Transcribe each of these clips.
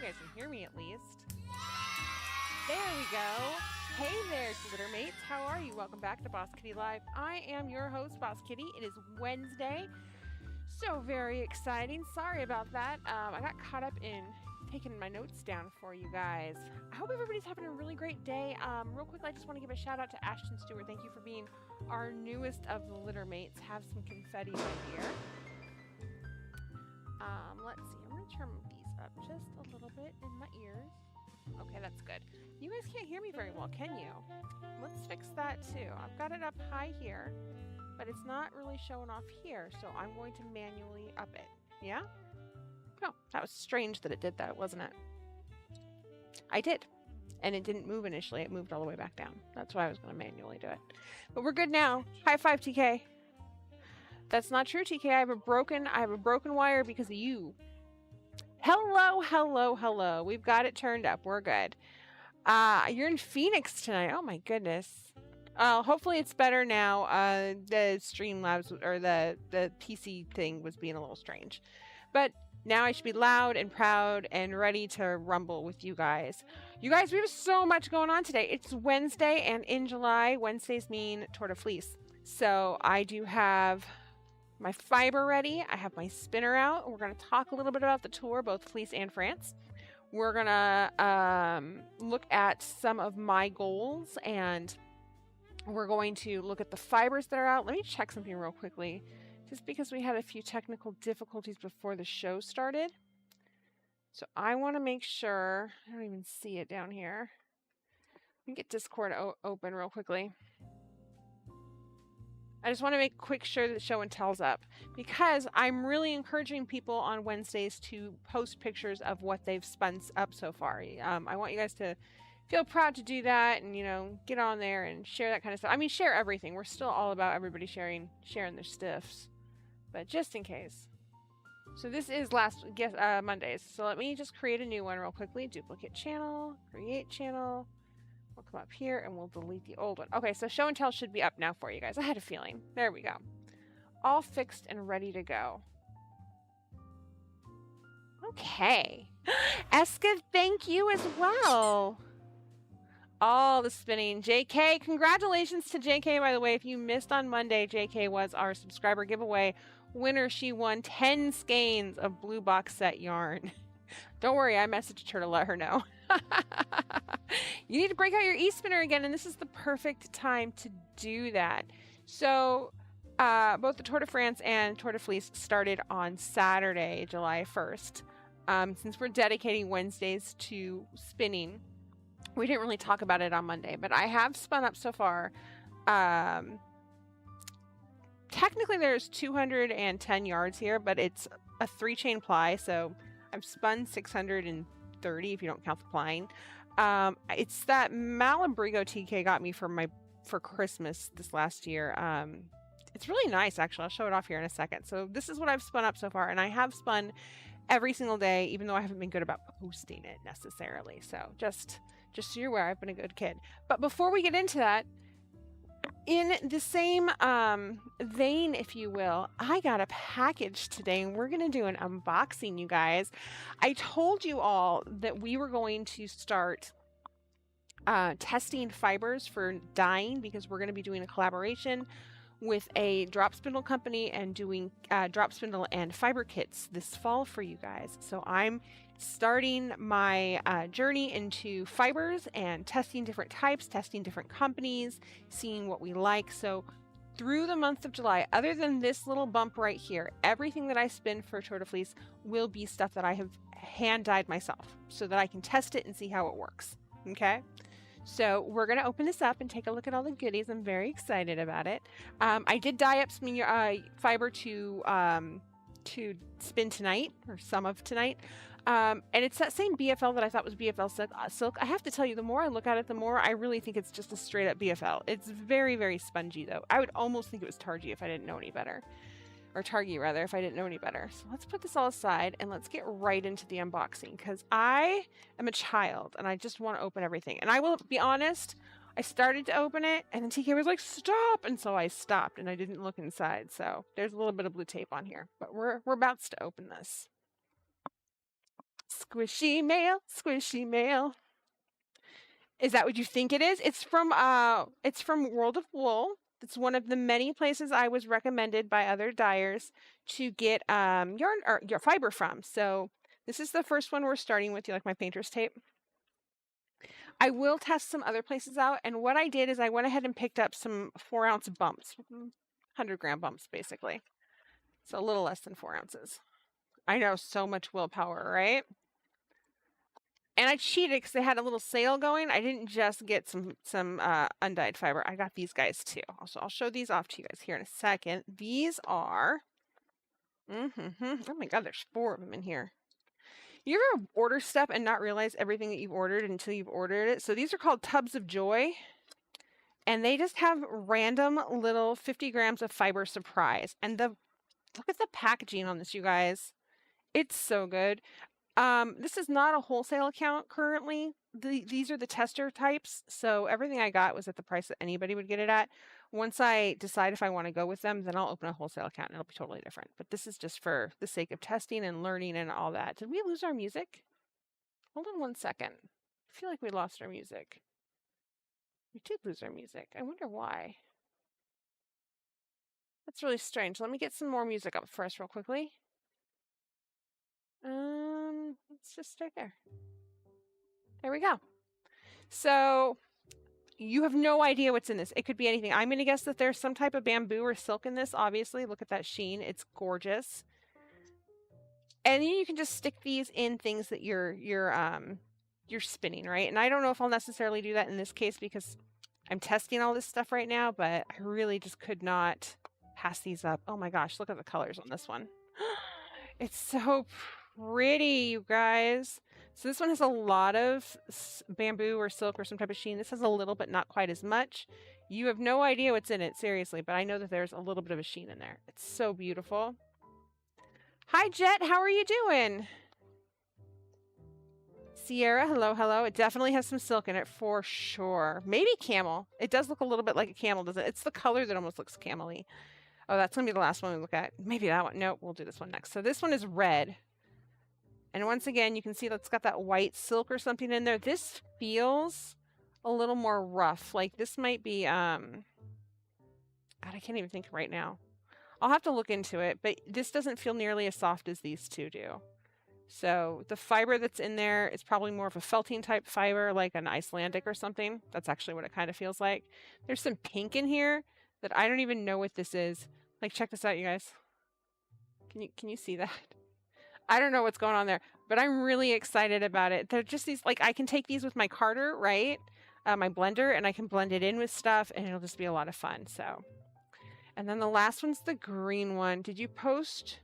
guys can hear me at least. There we go. Hey there, Littermates. How are you? Welcome back to Boss Kitty Live. I am your host, Boss Kitty. It is Wednesday. So very exciting. Sorry about that. I got caught up in taking my notes down for you guys. I hope everybody's having a really great day. Real quick, I just want to give a shout out to Ashton Stewart. Thank you for being our newest of the Littermates. Have some confetti right here. Let's see. I'm going to turn these up just a little bit in my ears. Okay, that's good. You guys can't hear me very well, can you? Let's fix that too. I've got it up high here, but it's not really showing off here, so I'm going to manually up it. Yeah? Oh, that was strange that it did that, wasn't it? I did. And it didn't move initially. It moved all the way back down. That's why I was going to manually do it. But we're good now. High five, TK. That's not true, TK. I have a broken wire because of you. Hello, hello, hello. We've got it turned up. We're good. You're in Phoenix tonight. Oh my goodness. Hopefully it's better now. The Streamlabs or the PC thing was being a little strange. But now I should be loud and proud and ready to rumble with you guys. You guys, we have so much going on today. It's Wednesday, and in July, Wednesdays mean Tour de Fleece. So I do have my fiber ready. I have my spinner out. We're going to talk a little bit about the tour, both Fleece and France. We're going to look at some of my goals, and we're going to look at the fibers that are out. Let me check something real quickly, just because we had a few technical difficulties before the show started. So I want to make sure, I don't even see it down here. Let me get Discord open real quickly. I just want to make quick sure that show and tell's up, because I'm really encouraging people on Wednesdays to post pictures of what they've spun up so far. I want you guys to feel proud to do that and, you know, get on there and share that kind of stuff. I mean, share everything. We're still all about everybody sharing their stiffs, but just in case. So this is Mondays. So let me just create a new one real quickly. Duplicate channel, create channel. We'll come up here and we'll delete the old one. Okay, so show and tell should be up now for you guys. I had a feeling. There we go. All fixed and ready to go. Okay. Eska, thank you as well. All the spinning. JK, congratulations to JK, by the way. If you missed on Monday, JK was our subscriber giveaway winner. She won 10 skeins of blue box set yarn. Don't worry, I messaged her to let her know. You need to break out your e-spinner again, and this is the perfect time to do that. So both the Tour de France and Tour de Fleece started on Saturday, July 1st. Since we're dedicating Wednesdays to spinning, we didn't really talk about it on Monday, but I have spun up so far. Technically there's 210 yards here, but it's a 3-chain ply, so I've spun 630 if you don't count the plying. It's that Malabrigo TK got me for Christmas this last year. It's really nice, actually. I'll show it off here in a second. So this is what I've spun up so far, and I have spun every single day, even though I haven't been good about posting it necessarily. So just so you're aware, I've been a good kid. But before we get into that, in the same vein, if you will, I got a package today, and we're going to do an unboxing, you guys. I told you all that we were going to start testing fibers for dyeing, because we're going to be doing a collaboration with a drop spindle company and doing drop spindle and fiber kits this fall for you guys. So I'm starting my journey into fibers and testing different types, testing different companies, seeing what we like. So through the month of July, other than this little bump right here, everything that I spin for Tour de Fleece will be stuff that I have hand dyed myself, so that I can test it and see how it works. Okay? So we're going to open this up and take a look at all the goodies. I'm very excited about it. I did dye up some fiber to spin tonight, or some of tonight. And it's that same BFL that I thought was BFL silk. I have to tell you, the more I look at it, the more I really think it's just a straight up BFL. It's very, very spongy though. I would almost think it was Targy if I didn't know any better. Or Targy rather, if I didn't know any better. So let's put this all aside and let's get right into the unboxing, because I am a child and I just want to open everything. And I will be honest, I started to open it and then TK was like, stop! And so I stopped and I didn't look inside. So there's a little bit of blue tape on here, but we're about to open this. Squishy mail, squishy mail. Is that what you think it is? It's from World of Wool. It's one of the many places I was recommended by other dyers to get yarn or your fiber from. So this is the first one we're starting with. You like my painter's tape? I will test some other places out, and what I did is I went ahead and picked up some 4-ounce bumps, 100-gram bumps basically. So a little less than 4 ounces. I know, so much willpower, right? And I cheated because they had a little sale going. I didn't just get some undyed fiber. I got these guys too. So I'll show these off to you guys here in a second. These are, oh my God, there's 4 of them in here. You ever order stuff and not realize everything that you've ordered until you've ordered it? So these are called Tubs of Joy. And they just have random little 50 grams of fiber surprise. And look at the packaging on this, you guys. It's so good. This is not a wholesale account currently. These are the tester types. So everything I got was at the price that anybody would get it at. Once I decide if I want to go with them, then I'll open a wholesale account and it'll be totally different. But this is just for the sake of testing and learning and all that. Did we lose our music? Hold on one second. I feel like we lost our music. We did lose our music. I wonder why. That's really strange. Let me get some more music up for us real quickly. Let's just start there. There we go. So you have no idea what's in this. It could be anything. I'm going to guess that there's some type of bamboo or silk in this, obviously. Look at that sheen. It's gorgeous. And then you can just stick these in things that you're spinning, right? And I don't know if I'll necessarily do that in this case because I'm testing all this stuff right now, but I really just could not pass these up. Oh my gosh, look at the colors on this one. It's so pretty, you guys. So this one has a lot of bamboo or silk or some type of sheen. This has a little, but not quite as much. You have no idea what's in it, seriously, but I know that there's a little bit of a sheen in there. It's so beautiful. Hi, Jet. How are you doing? Sierra, hello, hello. It definitely has some silk in it for sure. Maybe camel. It does look a little bit like a camel, doesn't it? It's the color that almost looks camel-y. Oh, that's going to be the last one we look at. Maybe that one. Nope, we'll do this one next. So this one is red. And once again, you can see that's got that white silk or something in there. This feels a little more rough. Like this might be, God, I can't even think right now. I'll have to look into it, but this doesn't feel nearly as soft as these two do. So the fiber that's in there is probably more of a felting type fiber, like an Icelandic or something. That's actually what it kind of feels like. There's some pink in here that I don't even know what this is. Like, check this out, you guys. Can you see that? I don't know what's going on there, but I'm really excited about it. They're just these, like, I can take these with my carder, right? My blender, and I can blend it in with stuff, and it'll just be a lot of fun. So, and then the last one's the green one. Did you post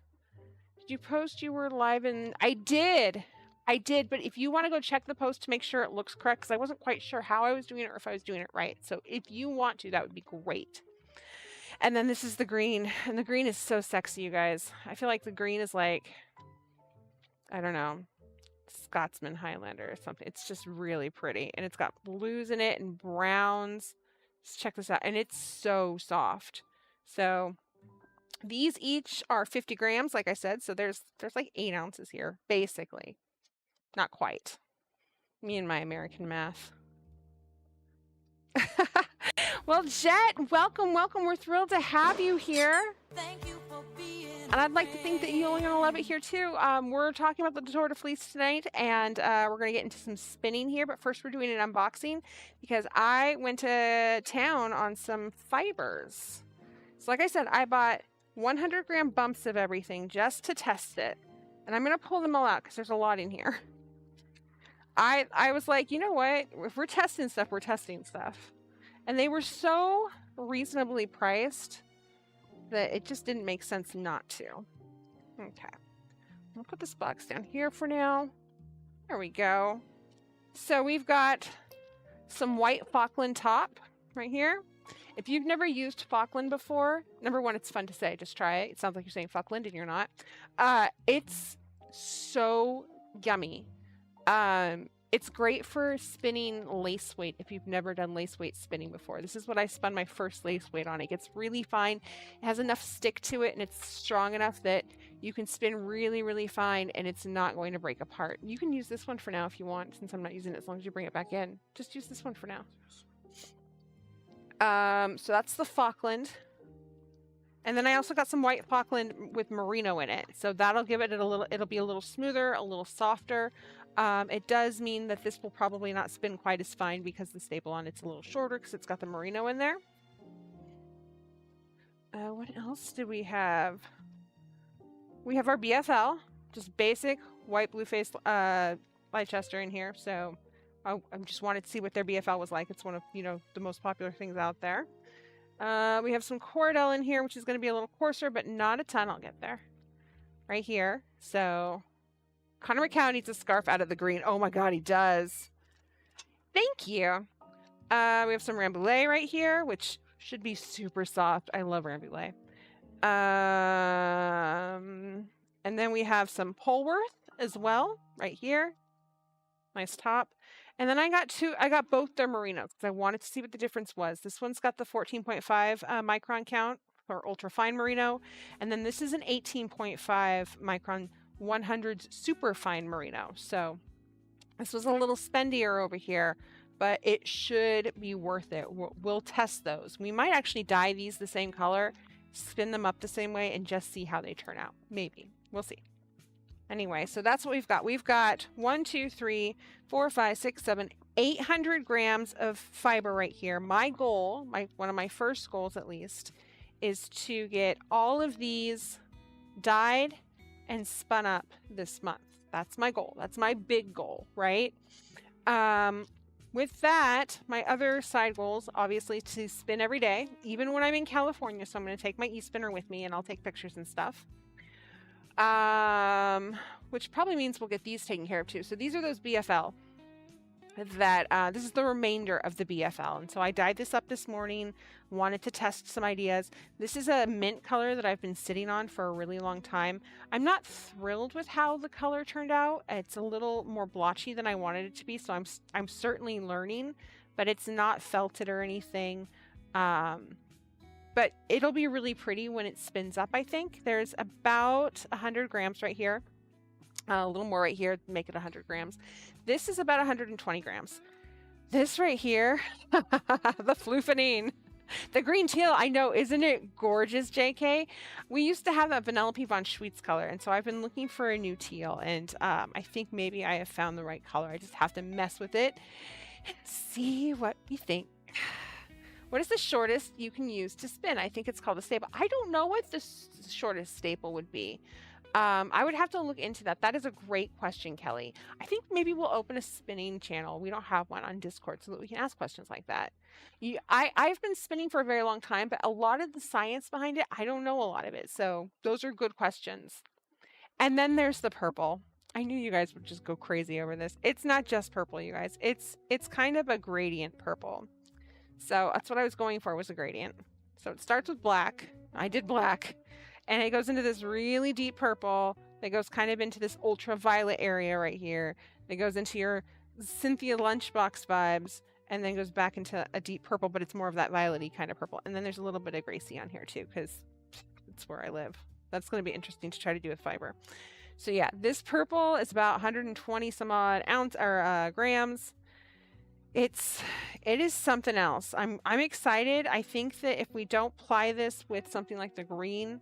you were live? And I did, but if you want to go check the post to make sure it looks correct, because I wasn't quite sure how I was doing it or if I was doing it right. So if you want to, that would be great. And then this is the green, and the green is so sexy, you guys. I feel like the green is like, I don't know, Scotsman Highlander or something. It's just really pretty, and it's got blues in it and browns. Just check this out, and it's so soft. So these each are 50 grams, like I said. So there's like 8 ounces here, basically. Not quite. Me and my American math. Well, Jet, welcome, welcome. We're thrilled to have you here. Thank you for being and I'd like to think that you're going to love it here too. We're talking about the Tour de Fleece tonight, and we're going to get into some spinning here. But first, we're doing an unboxing because I went to town on some fibers. So like I said, I bought 100-gram bumps of everything just to test it. And I'm going to pull them all out because there's a lot in here. I was like, you know what? If we're testing stuff, we're testing stuff. And they were so reasonably priced that it just didn't make sense not to. Okay. I'll put this box down here for now. There we go. So we've got some white Falkland top right here. If you've never used Falkland before, number one, it's fun to say. Just try it. It sounds like you're saying Falkland and you're not. It's so yummy. It's great for spinning lace weight if you've never done lace weight spinning before. This is what I spun my first lace weight on. It gets really fine. It has enough stick to it, and it's strong enough that you can spin really, really fine and it's not going to break apart. You can use this one for now if you want, since I'm not using it as long as you bring it back in. Just use this one for now. So that's the Falkland. And then I also got some white Falkland with merino in it. So that'll give it a little, it'll be a little smoother, a little softer. It does mean that this will probably not spin quite as fine because the staple on it's a little shorter because it's got the merino in there. What else do we have? We have our BFL, just basic white blue face Leicester in here. So I just wanted to see what their BFL was like. It's one of, you know, the most popular things out there. We have some Cradle in here, which is going to be a little coarser, but not a ton. I'll get there. Right here. So Connor McCown needs a scarf out of the green. Oh my God, he does. Thank you. We have some Rambouillet right here, which should be super soft. I love Rambouillet. And then we have some Polworth as well, right here. Nice top. And then I got both their merinos because I wanted to see what the difference was. This one's got the 14.5 micron count for ultra fine merino. And then this is an 18.5 micron 100 super fine merino. So this was a little spendier over here, but it should be worth it. We'll test those. We might actually dye these the same color, spin them up the same way, and just see how they turn out. Maybe. We'll see. Anyway, so that's what we've got. We've got 1, 2, 3, 4, 5, 6, 7, 800 grams of fiber right here. My goal, one of my first goals at least, is to get all of these dyed and spun up this month. That's my goal. That's my big goal, right? With that, my other side goals, obviously, to spin every day, even when I'm in California. So I'm going to take my e-spinner with me and I'll take pictures and stuff. Which probably means we'll get these taken care of too. So these are those BFL that, this is the remainder of the BFL. And so I dyed this up this morning, wanted to test some ideas. This is a mint color that I've been sitting on for a really long time. I'm not thrilled with how the color turned out. It's a little more blotchy than I wanted it to be. So I'm certainly learning, but it's not felted or anything. But it'll be really pretty when it spins up, I think. There's about 100 grams right here. A little more right here, make it 100 grams. This is about 120 grams. This right here, the Floofening, the green teal, I know, isn't it gorgeous, JK? We used to have that Vanellope von Schweetz color, and so I've been looking for a new teal, and I think maybe I have found the right color. I just have to mess with it and see what we think. What is the shortest you can use to spin? I think it's called a staple. I don't know what the shortest staple would be. I would have to look into that. That is a great question, Kelly. I think maybe we'll open a spinning channel. We don't have one on Discord so that we can ask questions like that. I've been spinning for a very long time, but a lot of the science behind it, I don't know a lot of it. So those are good questions. And then there's the purple. I knew you guys would just go crazy over this. It's not just purple, you guys. It's kind of a gradient purple. So that's what I was going for, was a gradient. So it starts with black. I did black. And it goes into this really deep purple that goes kind of into this ultraviolet area right here. It goes into your Cynthia Lunchbox vibes and then goes back into a deep purple, but it's more of that violet-y kind of purple. And then there's a little bit of Gracie on here too, because it's where I live. That's going to be interesting to try to do with fiber. So yeah, this purple is about 120 some odd grams. It is something else. I'm excited. I think that if we don't ply this with something like the green,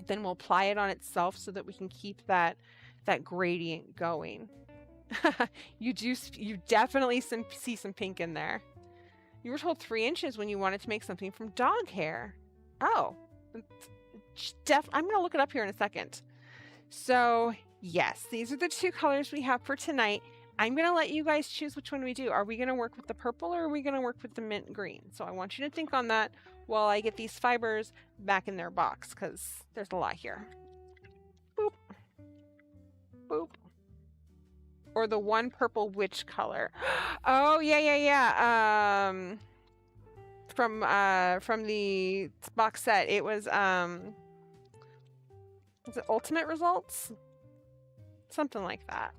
then we'll apply it on itself so that we can keep that gradient going. You definitely see some pink in there. You were told 3 inches when you wanted to make something from dog hair. Oh, I'm going to look it up here in a second. So yes, these are the 2 colors we have for tonight. I'm going to let you guys choose which one we do. Are we going to work with the purple or are we going to work with the mint green? So I want you to think on that while I get these fibers back in their box, because there's a lot here. Boop. Boop. Or the one purple witch color. Oh, yeah. From the box set, it was it Ultimate Results? Something like that.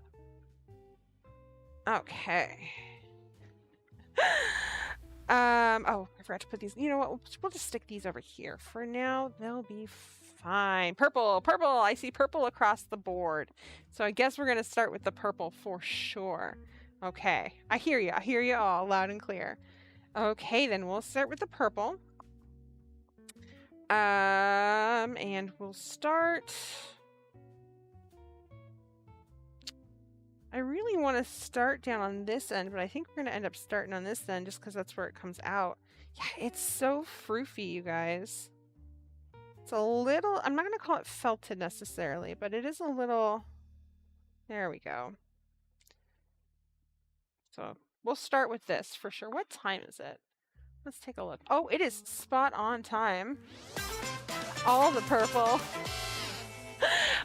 Okay. Oh, I forgot to put these. You know what? We'll just stick these over here. For now, they'll be Fine. Purple, purple. I see purple across the board. So I guess we're going to start with the purple for sure. Okay. I hear you. I hear you all loud and clear. Okay, then we'll start with the purple. And we'll start... I really want to start down on this end, but I think we're going to end up starting on this end just because that's where it comes out. Yeah, it's so froofy, you guys. It's a little, I'm not going to call it felted necessarily, but it is a little, there we go. So we'll start with this for sure. What time is it? Let's take a look. Oh, it is spot on time. All the purple.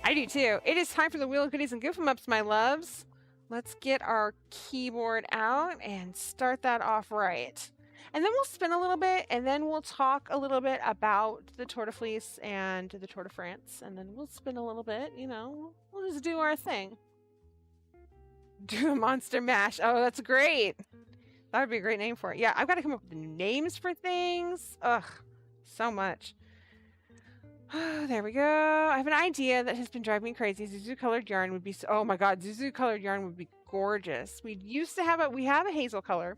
I do too. It is time for the Wheel of Goodies and Goof 'em Ups, my loves. Let's get our keyboard out and start that off right. And then we'll spin a little bit, and then we'll talk a little bit about the Tour de Fleece and the Tour de France, and then we'll spin a little bit, you know, we'll just do our thing. Do a monster mash. Oh, that's great. That would be a great name for it. Yeah, I've got to come up with new names for things. Ugh, so much. There we go. I have an idea that has been driving me crazy. Zuzu colored yarn would be so, oh my god, Zuzu colored yarn would be gorgeous. We used to have we have a hazel color.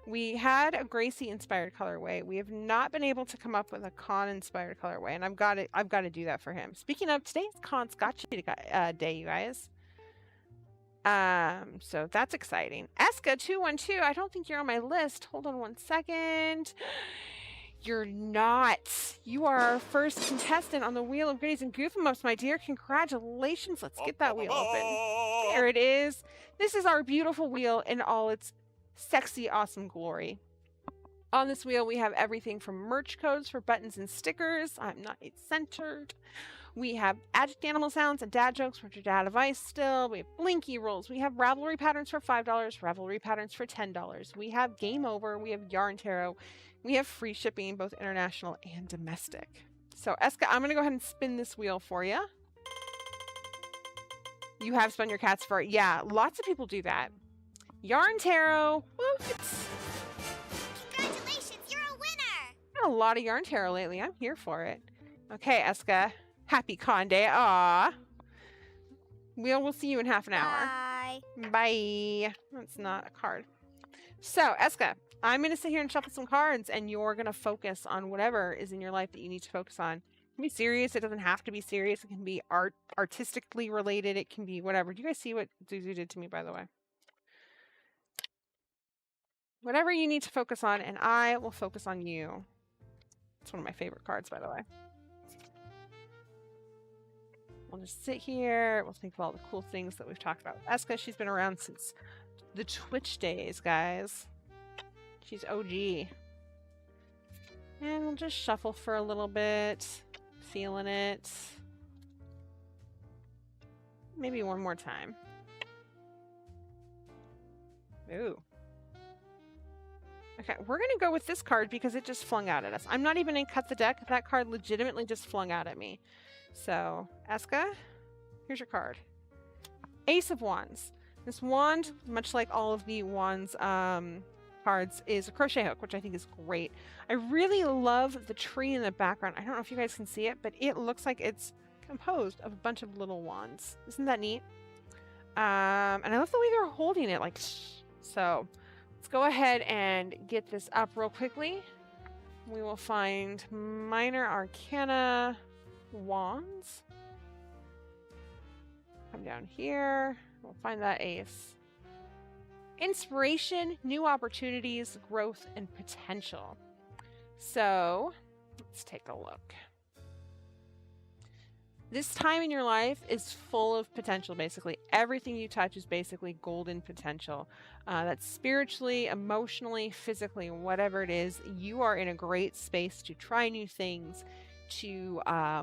We had a Gracie inspired colorway. We have not been able to come up with a Con inspired colorway, and I've got to do that for him. Speaking of, today's Con Scotch day, you guys. So that's exciting. Eska212, I don't think you're on my list. Hold on one second. You're not. You are our first contestant on the Wheel of Goodies and Goof 'em Ups, my dear. Congratulations. Let's get that wheel open. There it is. This is our beautiful wheel in all its sexy, awesome glory. On this wheel, we have everything from merch codes for buttons and stickers. I'm not centered. We have adject animal sounds and dad jokes for your dad advice still. We have Blinky rolls. We have Ravelry patterns for $5, Ravelry patterns for $10. We have Game Over. We have Yarn Tarot. We have free shipping, both international and domestic. So, Eska, I'm going to go ahead and spin this wheel for you. You have spun your cats for it. Yeah, lots of people do that. Yarn Tarot. What? Congratulations, you're a winner! Got a lot of Yarn Tarot lately. I'm here for it. Okay, Eska. Happy Con Day. Aw. We'll see you in half an hour. Bye. Bye. That's not a card. So, Eska, I'm going to sit here and shuffle some cards, and you're going to focus on whatever is in your life that you need to focus on. It can be serious. It doesn't have to be serious. It can be artistically related. It can be whatever. Do you guys see what Zuzu did to me, by the way? Whatever you need to focus on, and I will focus on you. It's one of my favorite cards, by the way. We'll just sit here. We'll think of all the cool things that we've talked about. Eska, she's been around since the Twitch days, guys. She's OG. And we'll just shuffle for a little bit. Feeling it. Maybe one more time. Ooh. Okay, we're going to go with this card because it just flung out at us. I'm not even going to cut the deck. That card legitimately just flung out at me. So, Eska, here's your card. Ace of Wands. This wand, much like all of the wands cards, is a crochet hook, which I think is great. I really love the tree in the background. I don't know if you guys can see it, but it looks like it's composed of a bunch of little wands. Isn't that neat? And I love the way they're holding it, like, so let's go ahead and get this up real quickly. We will find Minor Arcana wands. Come down here. We'll find that ace. Inspiration, new opportunities, growth, and potential. So, let's take a look. This time in your life is full of potential, basically. Everything you touch is basically golden potential. That's spiritually, emotionally, physically, whatever it is. You are in a great space to try new things, to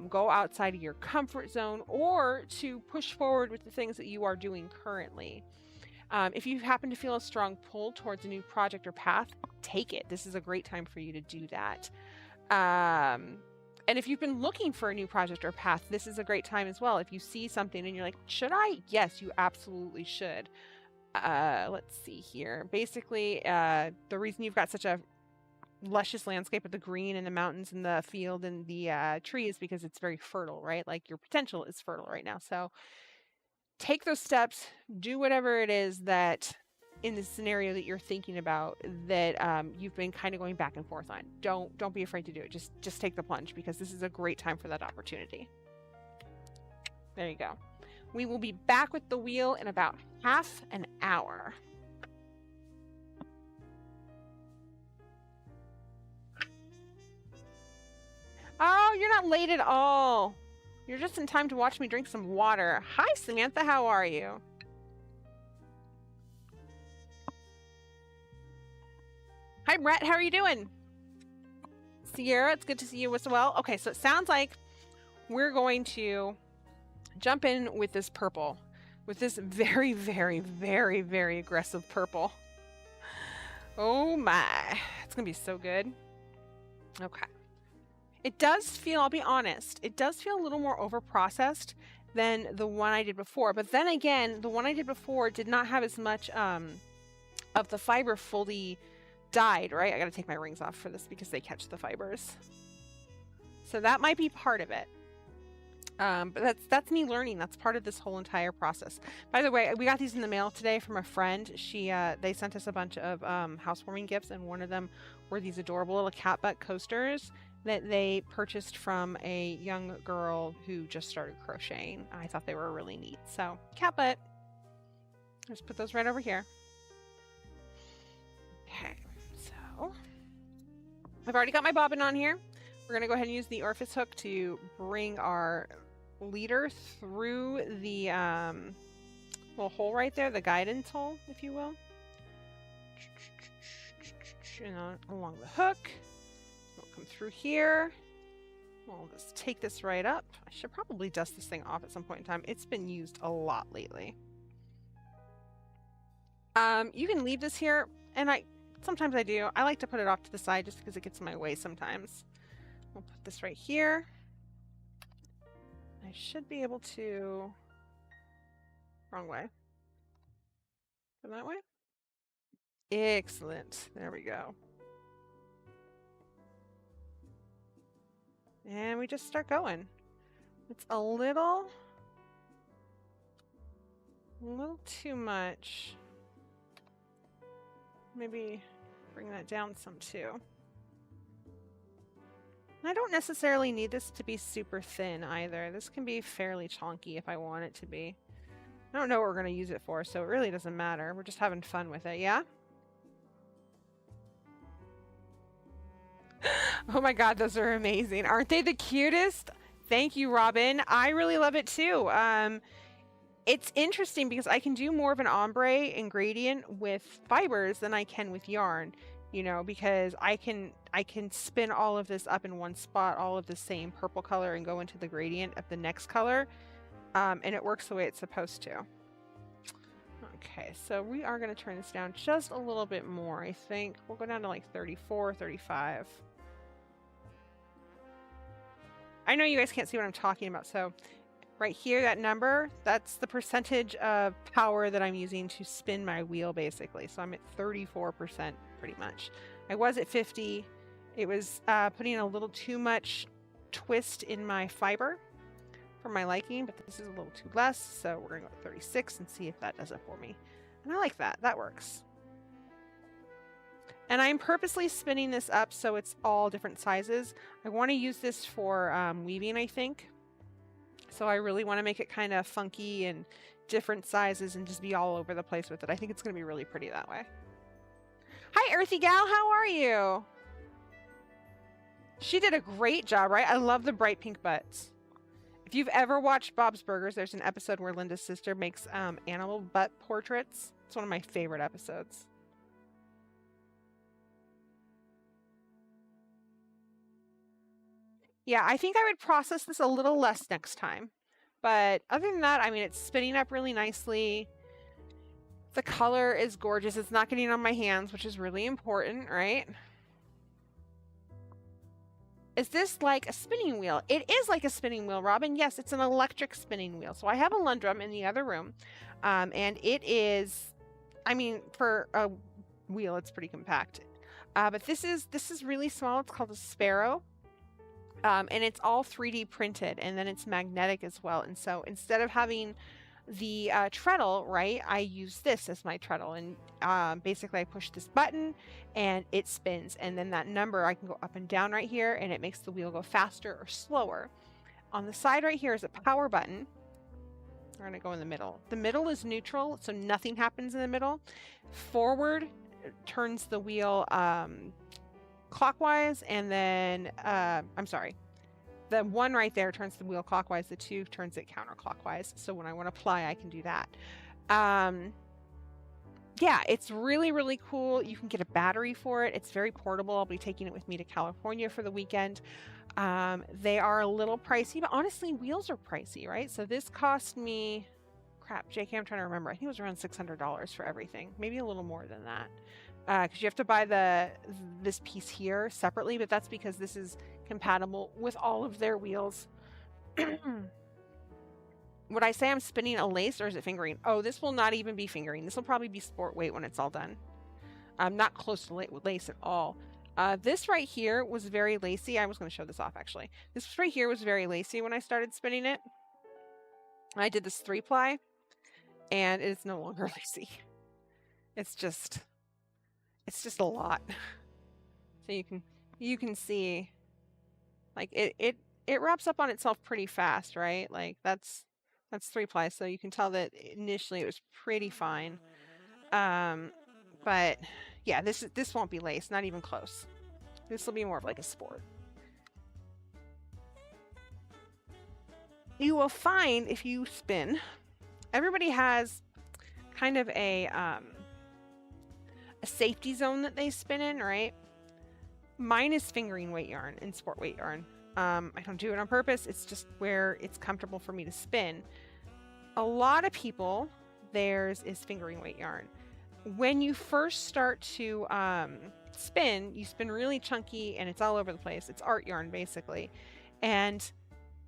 go outside of your comfort zone, or to push forward with the things that you are doing currently. If you happen to feel a strong pull towards a new project or path, take it. This is a great time for you to do that. And if you've been looking for a new project or path, this is a great time as well. If you see something and you're like, should I? Yes, you absolutely should. Let's see here. Basically, the reason you've got such a luscious landscape of the green and the mountains and the field and the trees because it's very fertile, right? Like your potential is fertile right now. So take those steps, do whatever it is that in the scenario that you're thinking about that you've been kind of going back and forth on. Don't be afraid to do it. Just take the plunge because this is a great time for that opportunity. There you go. We will be back with the wheel in about half an hour. Oh, you're not late at all. You're just in time to watch me drink some water. Hi, Samantha. How are you? Hi, Brett. How are you doing? Sierra, it's good to see you as well. Okay, so it sounds like we're going to jump in with this purple, with this very, very, very, very aggressive purple. Oh my, it's gonna be so good. Okay. It does feel, I'll be honest, it does feel a little more over-processed than the one I did before. But then again, the one I did before did not have as much of the fiber fully dyed, right? I gotta take my rings off for this because they catch the fibers. So that might be part of it. But that's me learning. That's part of this whole entire process. By the way, we got these in the mail today from a friend. They sent us a bunch of housewarming gifts, and one of them were these adorable little cat butt coasters that they purchased from a young girl who just started crocheting. I thought they were really neat. So, cat butt. Let's put those right over here. Okay, so I've already got my bobbin on here. We're going to go ahead and use the orifice hook to bring our leader through the little hole right there, the guidance hole, if you will. And along the hook. We'll come through here. We'll just take this right up. I should probably dust this thing off at some point in time. It's been used a lot lately. You can leave this here, and sometimes I do. I like to put it off to the side just because it gets in my way sometimes. We'll put this right here. I should be able to... Wrong way. Go that way? Excellent. There we go. And we just start going. It's a little too much. Maybe bring that down some too. I don't necessarily need this to be super thin either. This can be fairly chunky if I want it to be. I don't know what we're going to use it for, so it really doesn't matter. We're just having fun with it, yeah? Oh my god, those are amazing. Aren't they the cutest? Thank you, Robin. I really love it too. It's interesting because I can do more of an ombre and gradient with fibers than I can with yarn. You know, because I can spin all of this up in one spot, all of the same purple color, and go into the gradient of the next color, and it works the way it's supposed to. Okay, so we are going to turn this down just a little bit more. I think we'll go down to like 34, 35. I know you guys can't see what I'm talking about, so right here, that number, that's the percentage of power that I'm using to spin my wheel, basically. So I'm at 34%, pretty much. I was at 50. It was putting a little too much twist in my fiber for my liking, but this is a little too less, so we're going to go at 36 and see if that does it for me. And I like that. That works. And I'm purposely spinning this up so it's all different sizes. I want to use this for weaving, I think. So I really want to make it kind of funky and different sizes and just be all over the place with it. I think it's going to be really pretty that way. Hi, Earthy Gal. How are you? She did a great job, right? I love the bright pink butts. If you've ever watched Bob's Burgers, there's an episode where Linda's sister makes animal butt portraits. It's one of my favorite episodes. Yeah, I think I would process this a little less next time. But other than that, I mean, it's spinning up really nicely. The color is gorgeous. It's not getting on my hands, which is really important, right? Is this like a spinning wheel? It is like a spinning wheel, Robin. Yes, it's an electric spinning wheel. So I have a Lundrum in the other room. And it is, I mean, for a wheel, it's pretty compact. But this is really small. It's called a sparrow. And it's all 3D printed, and then it's magnetic as well. And so instead of having the treadle, right, I use this as my treadle, and basically I push this button and it spins, and then that number I can go up and down right here, and it makes the wheel go faster or slower. On the side right here is a power button. We're going to go in the middle. The middle is neutral, so nothing happens in the middle. Forward turns the wheel clockwise, and then I'm sorry, the one right there turns the wheel clockwise, the 2 turns it counterclockwise. So when I want to apply, I can do that. Yeah, it's really, really cool. You can get a battery for it. It's very portable. I'll be taking it with me to California for the weekend. They are a little pricey, but honestly, wheels are pricey, right? So this cost me, crap, JK, I'm trying to remember. I think it was around $600 for everything, maybe a little more than that. Because you have to buy this piece here separately, but that's because this is compatible with all of their wheels. Would I say I'm spinning a lace, or is it fingering? Oh, this will not even be fingering. This will probably be sport weight when it's all done. I'm not close to lace at all. This right here was very lacy. I was going to show this off actually. This right here was very lacy when I started spinning it. I did this 3-ply, and it's no longer lacy. It's just a lot. So you can see, like it wraps up on itself pretty fast, right? Like that's 3-ply, so you can tell that initially it was pretty fine. But yeah, this won't be lace, not even close. This will be more of like a sport. You will find if you spin, everybody has kind of a safety zone that they spin in, right? Mine is fingering weight yarn and sport weight yarn. I don't do it on purpose. It's just where it's comfortable for me to spin. A lot of people, theirs is fingering weight yarn. When you first start to spin, you spin really chunky and it's all over the place. It's art yarn basically. And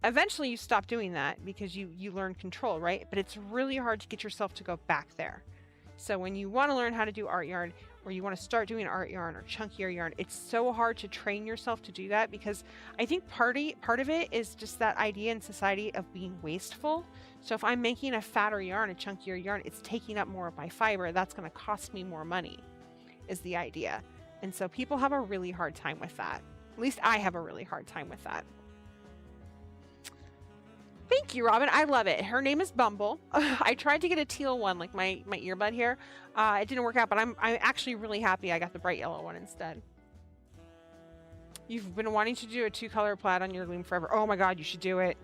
eventually you stop doing that because you learn control, right? But it's really hard to get yourself to go back there. So when you want to learn how to do art yarn, or you want to start doing art yarn or chunkier yarn, it's so hard to train yourself to do that, because I think part of it is just that idea in society of being wasteful. So if I'm making a fatter yarn, a chunkier yarn, it's taking up more of my fiber. That's going to cost me more money, is the idea. And so people have a really hard time with that. At least I have a really hard time with that. Thank you, Robin. I love it. Her name is Bumble. I tried to get a teal one, like my earbud here. It didn't work out, but I'm actually really happy I got the bright yellow one instead. You've been wanting to do a 2-color plaid on your loom forever. Oh my God, you should do it.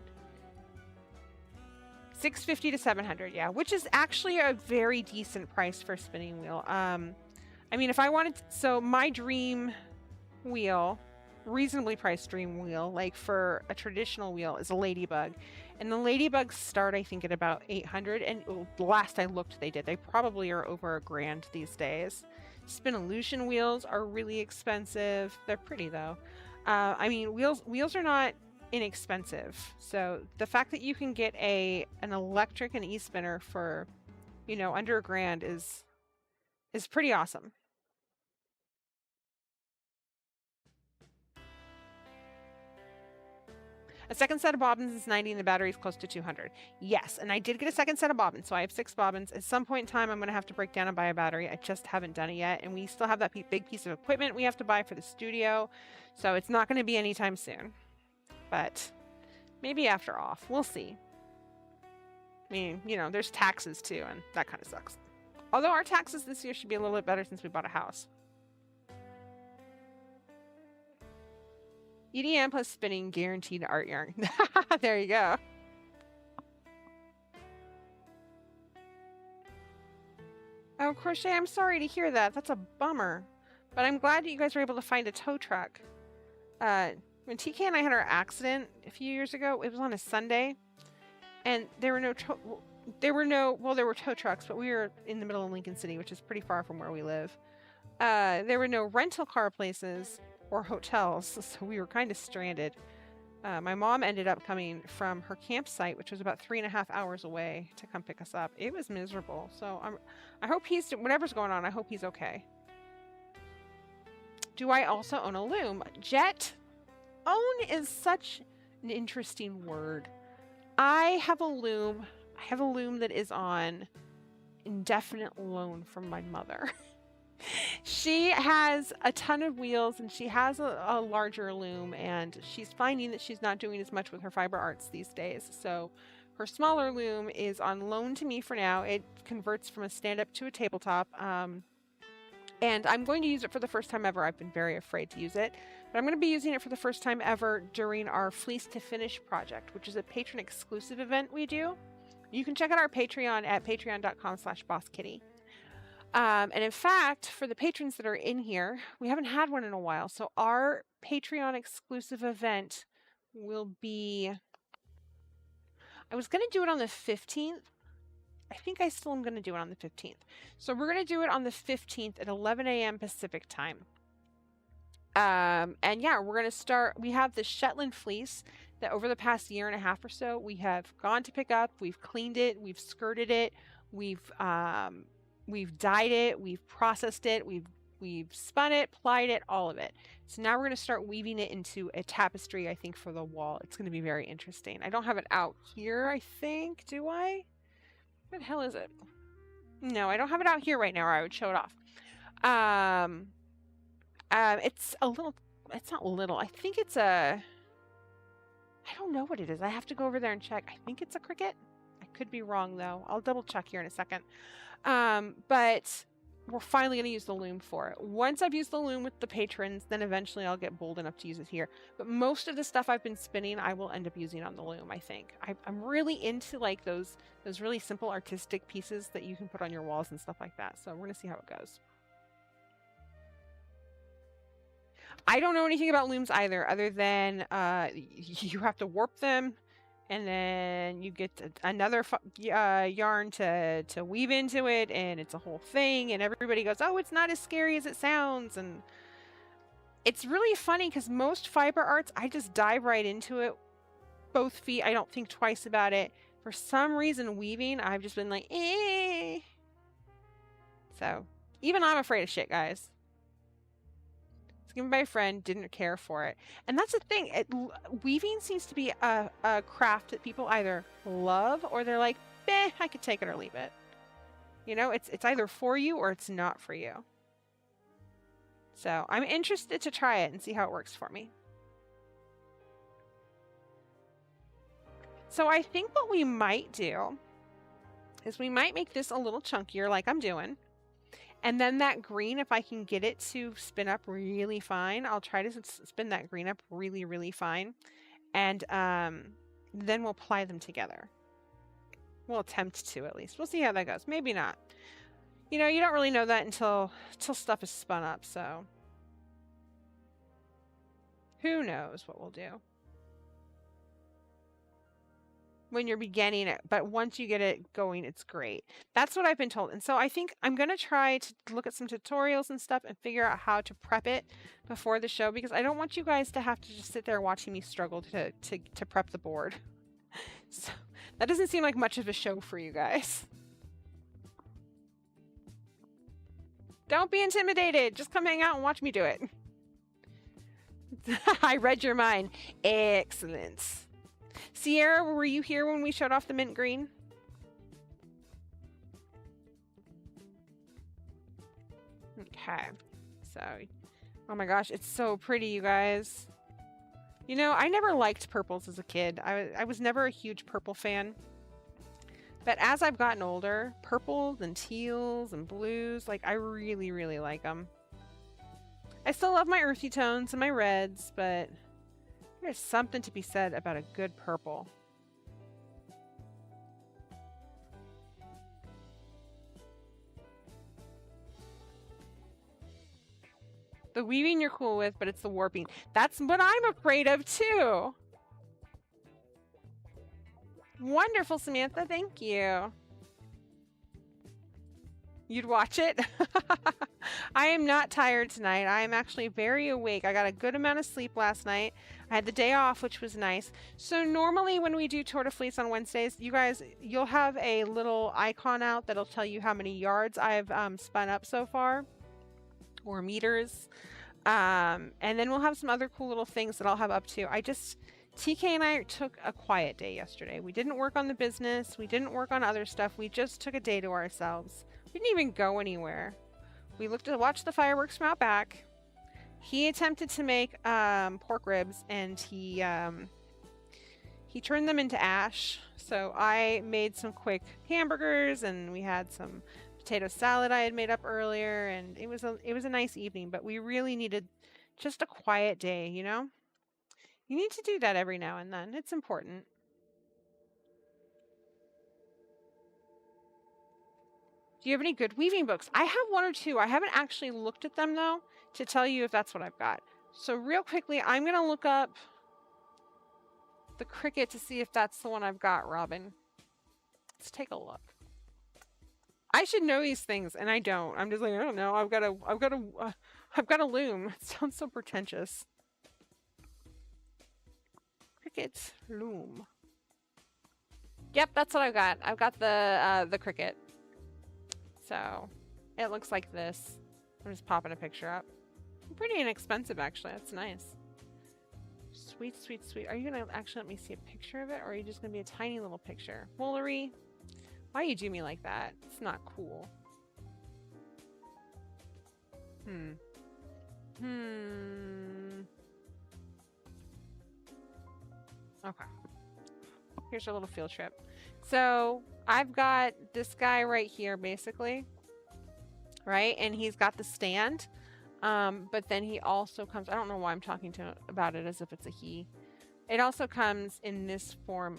$650 to $700, yeah, which is actually a very decent price for a spinning wheel. I mean, if I wanted, so my dream wheel, reasonably priced dream wheel, like for a traditional wheel, is a Ladybug. And the Ladybugs start, I think, at about $800. And the last I looked, they probably are over $1,000 these days. Spinolution wheels are really expensive. They're pretty though. I mean, wheels are not inexpensive. So the fact that you can get an electric and e-spinner for, you know, under $1,000 is pretty awesome. A second set of bobbins is 90 and the battery is close to 200. Yes, and I did get a second set of bobbins, so I have 6 bobbins. At some point in time, I'm going to have to break down and buy a battery. I just haven't done it yet, and we still have that big piece of equipment we have to buy for the studio, so it's not going to be anytime soon. But maybe after off. We'll see. I mean, you know, there's taxes too, and that kind of sucks. Although our taxes this year should be a little bit better since we bought a house. EDM plus spinning, guaranteed art yarn. There you go. Oh, Crochet, I'm sorry to hear that. That's a bummer. But I'm glad that you guys were able to find a tow truck. When TK and I had our accident a few years ago, it was on a Sunday. And there were there were tow trucks, but we were in the middle of Lincoln City, which is pretty far from where we live. There were no rental car places or hotels, so we were kind of stranded. My mom ended up coming from her campsite, which was about 3.5 hours away, to come pick us up. It was miserable. So I hope whatever's going on, I hope he's okay. do I also own a loom? Jet, own is such an interesting word. I have a loom. I have a loom that is on indefinite loan from my mother. She has a ton of wheels and she has a larger loom, and she's finding that she's not doing as much with her fiber arts these days. So her smaller loom is on loan to me for now. It converts from a stand-up to a tabletop. And I'm going to use it for the first time ever. I've been very afraid to use it, but I'm going to be using it for the first time ever during our Fleece to Finish project, which is a patron-exclusive event we do. You can check out our Patreon at patreon.com/bosskitty. And in fact, for the patrons that are in here, we haven't had one in a while. So our Patreon exclusive event will be, I was going to do it on the 15th. I think I still am going to do it on the 15th. So we're going to do it on the 15th at 11 a.m. Pacific time. And yeah, we're going to start, we have the Shetland fleece that over the past year and a half or so, we have gone to pick up, we've cleaned it, we've skirted it, we've dyed it, we've processed it, we've spun it, plied it, all of it. So now we're going to start weaving it into a tapestry, I think, for the wall. It's going to be very interesting. I don't have it out here, I think, do I? What the hell is it? No, I don't have it out here right now, or I would show it off. It's a little, it's not little. I think it's a, I don't know what it is. I have to go over there and check. I think it's a cricket. I could be wrong though. I'll double check here in a second. But we're finally going to use the loom for it. Once I've used the loom with the patrons, then eventually I'll get bold enough to use it here. But most of the stuff I've been spinning, I will end up using on the loom, I think. I'm really into like those really simple artistic pieces that you can put on your walls and stuff like that. So we're going to see how it goes. I don't know anything about looms either, other than you have to warp them, and then you get another yarn to weave into it, and it's a whole thing, and everybody goes, oh, it's not as scary as it sounds. And it's really funny because most fiber arts, I just dive right into it, both feet. I don't think twice about it. For some reason, weaving, I've just been like, eh. So even I'm afraid of shit, guys. It's given by a friend, didn't care for it. And that's the thing. Weaving seems to be a craft that people either love or they're like, eh, I could take it or leave it. You know, it's either for you or it's not for you. So I'm interested to try it and see how it works for me. So I think what we might do is we might make this a little chunkier like I'm doing. And then that green, if I can get it to spin up really fine, I'll try to spin that green up really, really fine. And then we'll ply them together. We'll attempt to, at least. We'll see how that goes. Maybe not. You know, you don't really know that until stuff is spun up, so who knows what we'll do when you're beginning it, but once you get it going, it's great. That's what I've been told. And so I think I'm going to try to look at some tutorials and stuff and figure out how to prep it before the show, because I don't want you guys to have to just sit there watching me struggle to prep the board. So that doesn't seem like much of a show for you guys. Don't be intimidated. Just come hang out and watch me do it. I read your mind. Excellent. Sierra, were you here when we showed off the mint green? Okay. So, oh my gosh, it's so pretty, you guys. You know, I never liked purples as a kid. I was never a huge purple fan. But as I've gotten older, purples and teals and blues, like, I really, really like them. I still love my earthy tones and my reds, but there's something to be said about a good purple. The weaving you're cool with, but it's the warping. That's what I'm afraid of too. Wonderful, Samantha. Thank you. You'd watch it? I am not tired tonight. I am actually very awake. I got a good amount of sleep last night. I had the day off, which was nice. So normally when we do Tour de Fleece on Wednesdays, you guys, you'll have a little icon out that'll tell you how many yards I've spun up so far, or meters. And then we'll have some other cool little things that I'll have up to. TK and I took a quiet day yesterday. We didn't work on the business. We didn't work on other stuff. We just took a day to ourselves. We didn't even go anywhere. We watched the fireworks from out back. He attempted to make pork ribs, and he turned them into ash. So I made some quick hamburgers, and we had some potato salad I had made up earlier, and it was a nice evening. But we really needed just a quiet day, you know? You need to do that every now and then. It's important. Do you have any good weaving books? I have one or two. I haven't actually looked at them, though, to tell you if that's what I've got. So real quickly, I'm going to look up the Cricut to see if that's the one I've got, Robin. Let's take a look. I should know these things, and I don't. I'm just like, I don't know. I've got a loom. It sounds so pretentious. Cricut loom. Yep, that's what I've got. I've got the Cricut. So it looks like this. I'm just popping a picture up. Pretty inexpensive, actually. That's nice. Sweet, sweet, sweet. Are you gonna actually let me see a picture of it, or are you just gonna be a tiny little picture? Woolery, why you do me like that? It's not cool. Okay. Here's our little field trip. So I've got this guy right here, basically. Right? And he's got the stand. But then he also comes, I don't know why I'm talking about it as if it's a he. It also comes in this form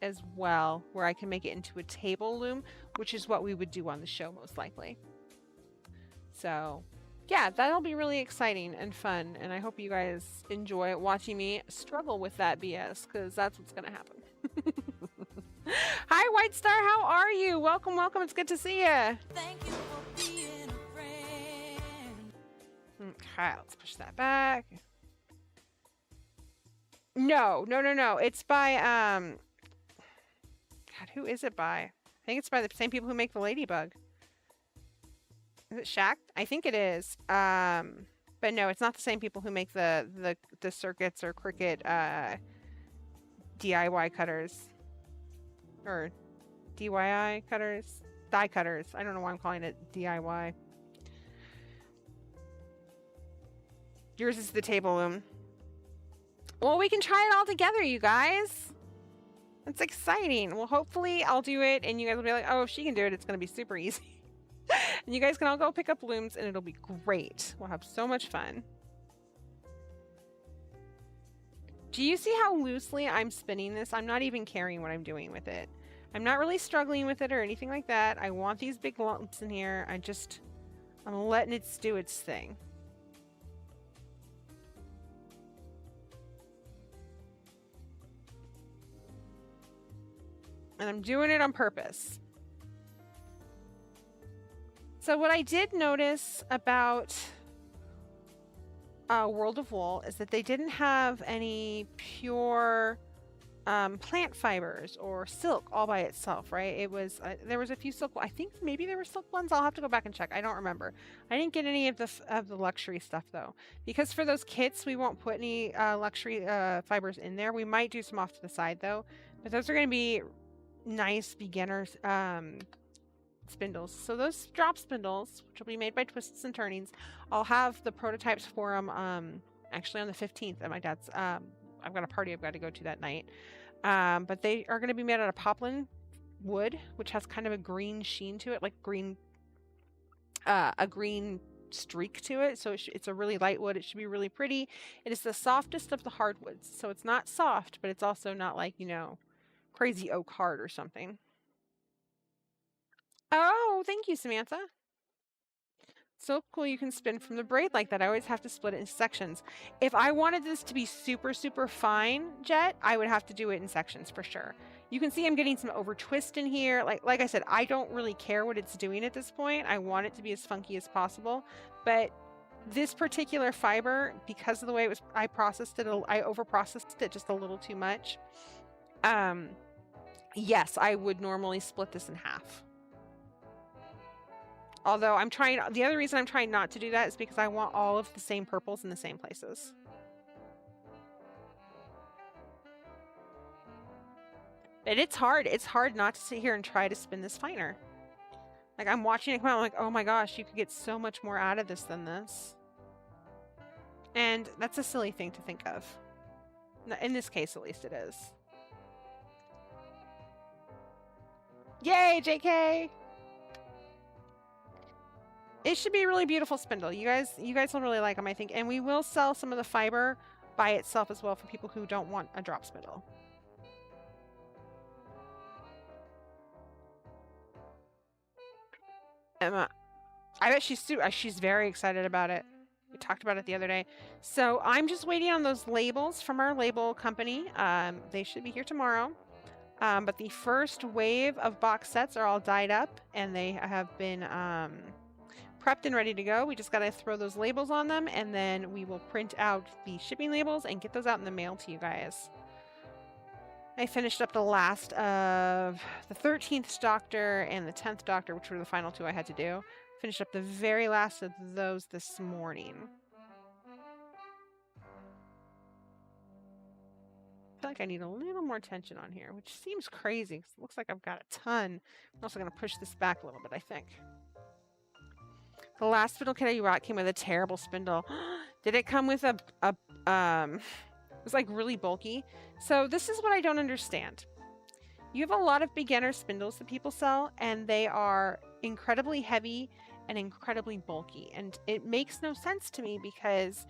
as well, where I can make it into a table loom, which is what we would do on the show most likely. So yeah, that'll be really exciting and fun, and I hope you guys enjoy watching me struggle with that BS, because that's what's gonna happen. Hi, White Star, how are you? Welcome, welcome. It's good to see you. Thank you for being a friend. Okay, let's push that back. No. It's by God, who is it by? I think it's by the same people who make the Ladybug. Is it Shaq? I think it is. But no, it's not the same people who make the circuits or Cricut DIY cutters. Or DIY cutters? Die cutters. I don't know why I'm calling it DIY. Yours is the table loom. Well, we can try it all together, you guys. That's exciting. Well, hopefully I'll do it and you guys will be like, oh, if she can do it, it's going to be super easy. And you guys can all go pick up looms and it'll be great. We'll have so much fun. Do you see how loosely I'm spinning this? I'm not even caring what I'm doing with it. I'm not really struggling with it or anything like that. I want these big lumps in here. I'm letting it do its thing. And I'm doing it on purpose. So what I did notice about World of Wool is that they didn't have any pure plant fibers or silk all by itself, right? It was there was a few silk. I think maybe there were silk ones. I'll have to go back and check. I don't remember. I didn't get any of the luxury stuff though, because for those kits we won't put any luxury fibers in there. We might do some off to the side though, but those are going to be nice beginners spindles. So those drop spindles, which will be made by Twists and Turnings, I'll have the prototypes for them actually on the 15th at my dad's. I've got a party I've got to go to that night. But they are going to be made out of poplin wood, which has kind of a green sheen to it, like a green streak to it. So it's a really light wood. It should be really pretty. It is the softest of the hardwoods. So it's not soft, but it's also not like, you know, crazy oak hard or something. Oh, thank you, Samantha. So cool you can spin from the braid like that. I always have to split it into sections. If I wanted this to be super, super fine, Jet, I would have to do it in sections for sure. You can see I'm getting some over twist in here. Like I said, I don't really care what it's doing at this point. I want it to be as funky as possible. But this particular fiber, because of the way it was, I over-processed it just a little too much. Yes, I would normally split this in half. Although I'm trying, the other reason I'm trying not to do that is because I want all of the same purples in the same places. And it's hard. It's hard not to sit here and try to spin this finer. Like, I'm watching it come out, I'm like, oh my gosh, you could get so much more out of this than this. And that's a silly thing to think of. In this case, at least it is. Yay, JK! It should be a really beautiful spindle. You guys will really like them, I think. And we will sell some of the fiber by itself as well for people who don't want a drop spindle. Emma, I bet she's very excited about it. We talked about it the other day. So I'm just waiting on those labels from our label company. They should be here tomorrow. But the first wave of box sets are all dyed up and they have been prepped and ready to go. We just got to throw those labels on them and then we will print out the shipping labels and get those out in the mail to you guys. I finished up the last of the 13th Doctor and the 10th Doctor, which were the final two I had to do. Finished up the very last of those this morning. I feel like I need a little more tension on here, which seems crazy because it looks like I've got a ton. I'm also going to push this back a little bit, I think. The last spindle kit I bought came with a terrible spindle. Did it come with it was like really bulky. So this is what I don't understand. You have a lot of beginner spindles that people sell and they are incredibly heavy and incredibly bulky. And it makes no sense to me because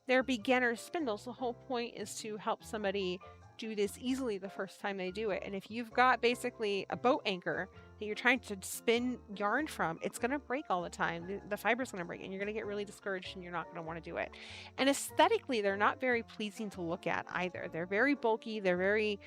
they're beginner spindles. The whole point is to help somebody do this easily the first time they do it. And if you've got basically a boat anchor that you're trying to spin yarn from, it's going to break all the time. The fiber's going to break and you're going to get really discouraged and you're not going to want to do it. And aesthetically, they're not very pleasing to look at either. They're very bulky. They're very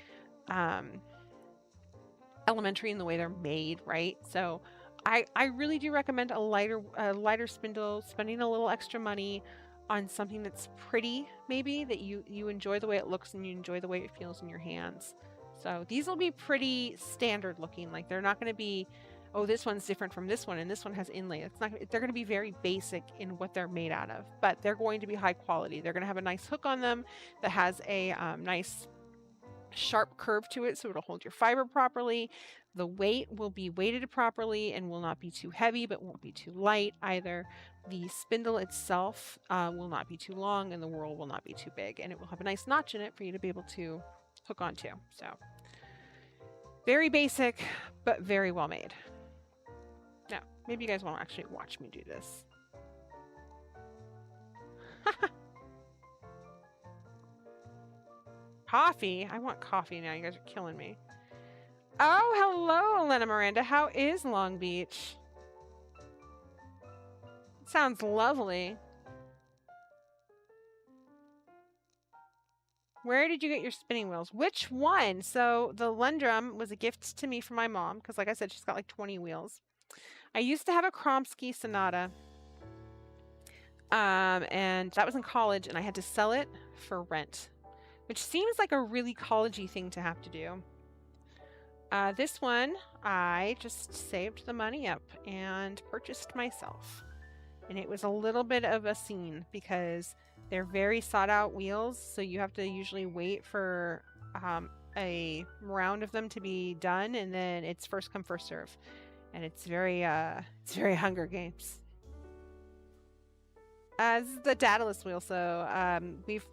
elementary in the way they're made, right? So I really do recommend a lighter spindle, spending a little extra money on something that's pretty, maybe, that you enjoy the way it looks and you enjoy the way it feels in your hands. So these will be pretty standard looking. Like they're not going to be, oh, this one's different from this one and this one has inlay. It's not. They're going to be very basic in what they're made out of, but they're going to be high quality. They're going to have a nice hook on them that has a nice sharp curve to it so it'll hold your fiber properly. The weight will be weighted properly and will not be too heavy but won't be too light either. The spindle itself will not be too long and the whirl will not be too big, and it will have a nice notch in it for you to be able to hook onto. So very basic but very well made. Now maybe you guys want to actually watch me do this. Coffee? I want coffee now. You guys are killing me. Oh, hello, Elena Miranda. How is Long Beach? Sounds lovely. Where did you get your spinning wheels? Which one? So the Lundrum was a gift to me from my mom because, like I said, she's got like 20 wheels. I used to have a Kromsky Sonata. And that was in college, and I had to sell it for rent, which seems like a really college-y thing to have to do. This one, I just saved the money up and purchased myself. And it was a little bit of a scene because they're very sought-out wheels, so you have to usually wait for a round of them to be done, and then it's first come, first serve. And it's very Hunger Games. As the Daedalus wheel, so